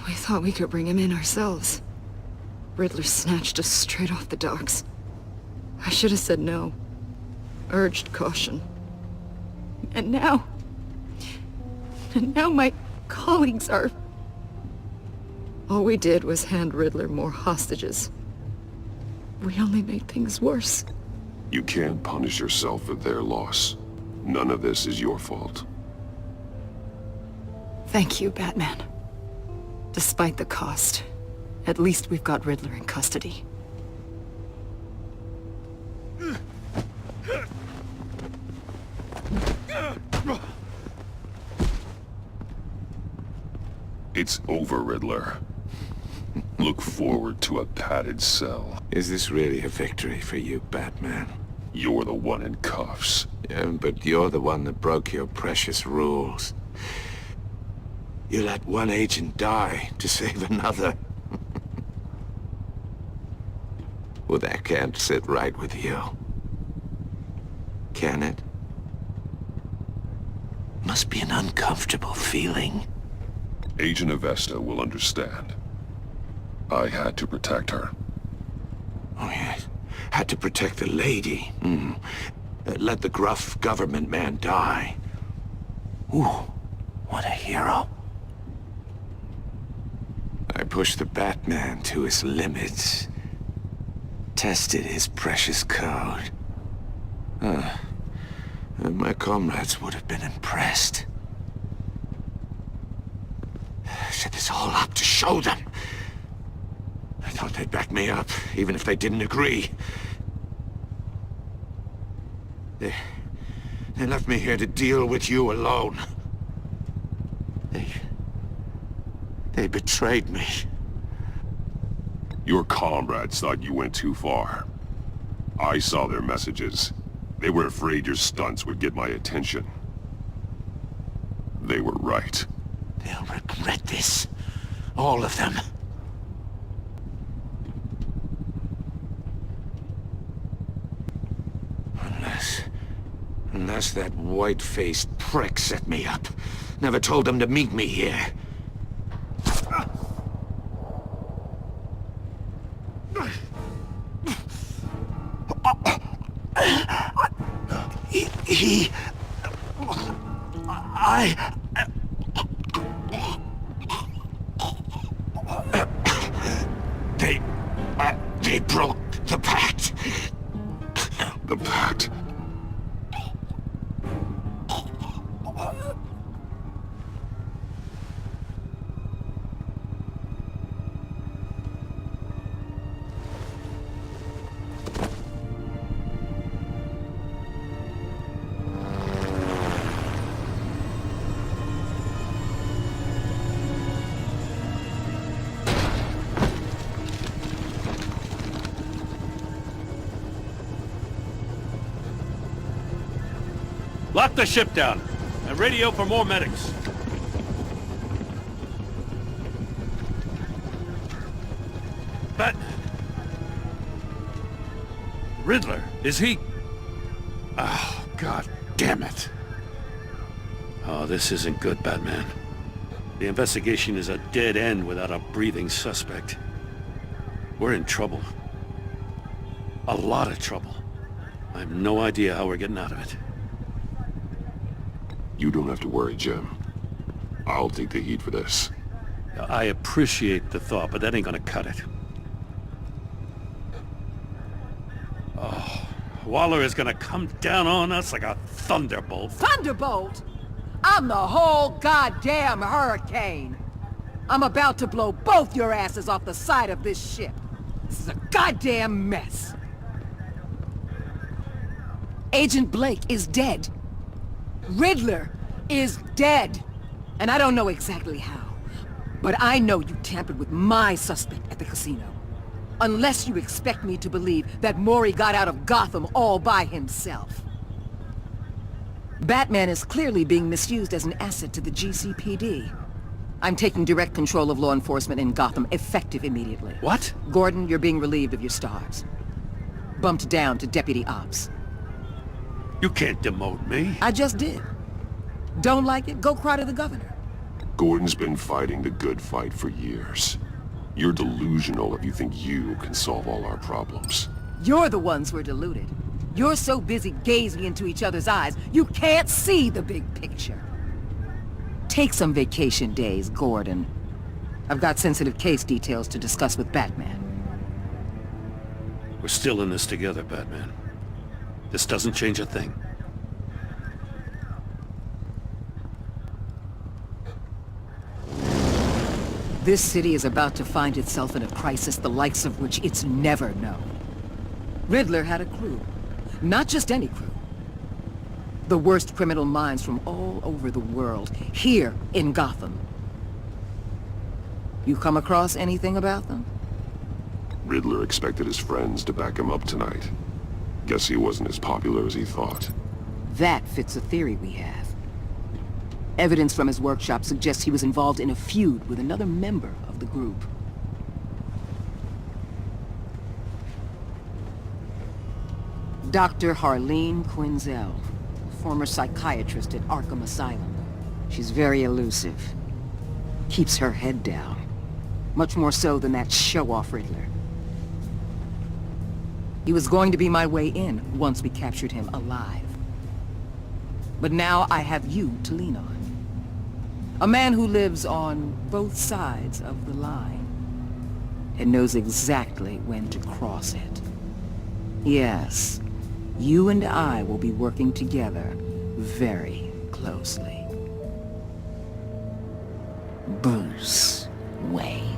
We thought we could bring him in ourselves. Riddler snatched us straight off the docks. I should have said no. Urged caution. And now my colleagues are... All we did was hand Riddler more hostages. We only made things worse. You can't punish yourself for their loss. None of this is your fault. Thank you, Batman. Despite the cost, at least we've got Riddler in custody. It's over, Riddler. Look forward to a padded cell. Is this really a victory for you, Batman? You're the one in cuffs. Yeah, but you're the one that broke your precious rules. You let one agent die to save another. Well, that can't sit right with you. Can it? Must be an uncomfortable feeling. Agent Avesta will understand. I had to protect her. Oh, yes. Had to protect the lady. Let the gruff government man die. Ooh, what a hero. I pushed the Batman to his limits. Tested his precious code. My comrades would have been impressed. Set this all up to show them. I thought they'd back me up, even if they didn't agree. They left me here to deal with you alone. They betrayed me. Your comrades thought you went too far. I saw their messages. They were afraid your stunts would get my attention. They were right. They'll regret this. All of them. Unless that white-faced prick set me up. Never told them to meet me here. They broke the pact. The pact? Lock the ship down, and radio for more medics. Riddler, is he? Oh, God damn it. Oh, this isn't good, Batman. The investigation is a dead end without a breathing suspect. We're in trouble. A lot of trouble. I have no idea how we're getting out of it. You don't have to worry, Jim. I'll take the heat for this. I appreciate the thought, but that ain't gonna cut it. Oh, Waller is gonna come down on us like a thunderbolt. Thunderbolt? I'm the whole goddamn hurricane. I'm about to blow both your asses off the side of this ship. This is a goddamn mess. Agent Blake is dead. Riddler is dead. And I don't know exactly how. But I know you tampered with my suspect at the casino. Unless you expect me to believe that Mori got out of Gotham all by himself. Batman is clearly being misused as an asset to the GCPD. I'm taking direct control of law enforcement in Gotham, effective immediately. What? Gordon, you're being relieved of your stars. Bumped down to Deputy Ops. You can't demote me. I just did. Don't like it? Go cry to the governor. Gordon's been fighting the good fight for years. You're delusional if you think you can solve all our problems. You're the ones who are deluded. You're so busy gazing into each other's eyes, you can't see the big picture. Take some vacation days, Gordon. I've got sensitive case details to discuss with Batman. We're still in this together, Batman. This doesn't change a thing. This city is about to find itself in a crisis the likes of which it's never known. Riddler had a crew. Not just any crew. The worst criminal minds from all over the world, here in Gotham. You come across anything about them? Riddler expected his friends to back him up tonight. Guess he wasn't as popular as he thought. That fits a theory we have. Evidence from his workshop suggests he was involved in a feud with another member of the group. Dr. Harleen Quinzel, former psychiatrist at Arkham Asylum. She's very elusive. Keeps her head down. Much more so than that show-off Riddler. He was going to be my way in once we captured him alive. But now I have you to lean on. A man who lives on both sides of the line and knows exactly when to cross it. Yes, you and I will be working together very closely. Bruce Wayne.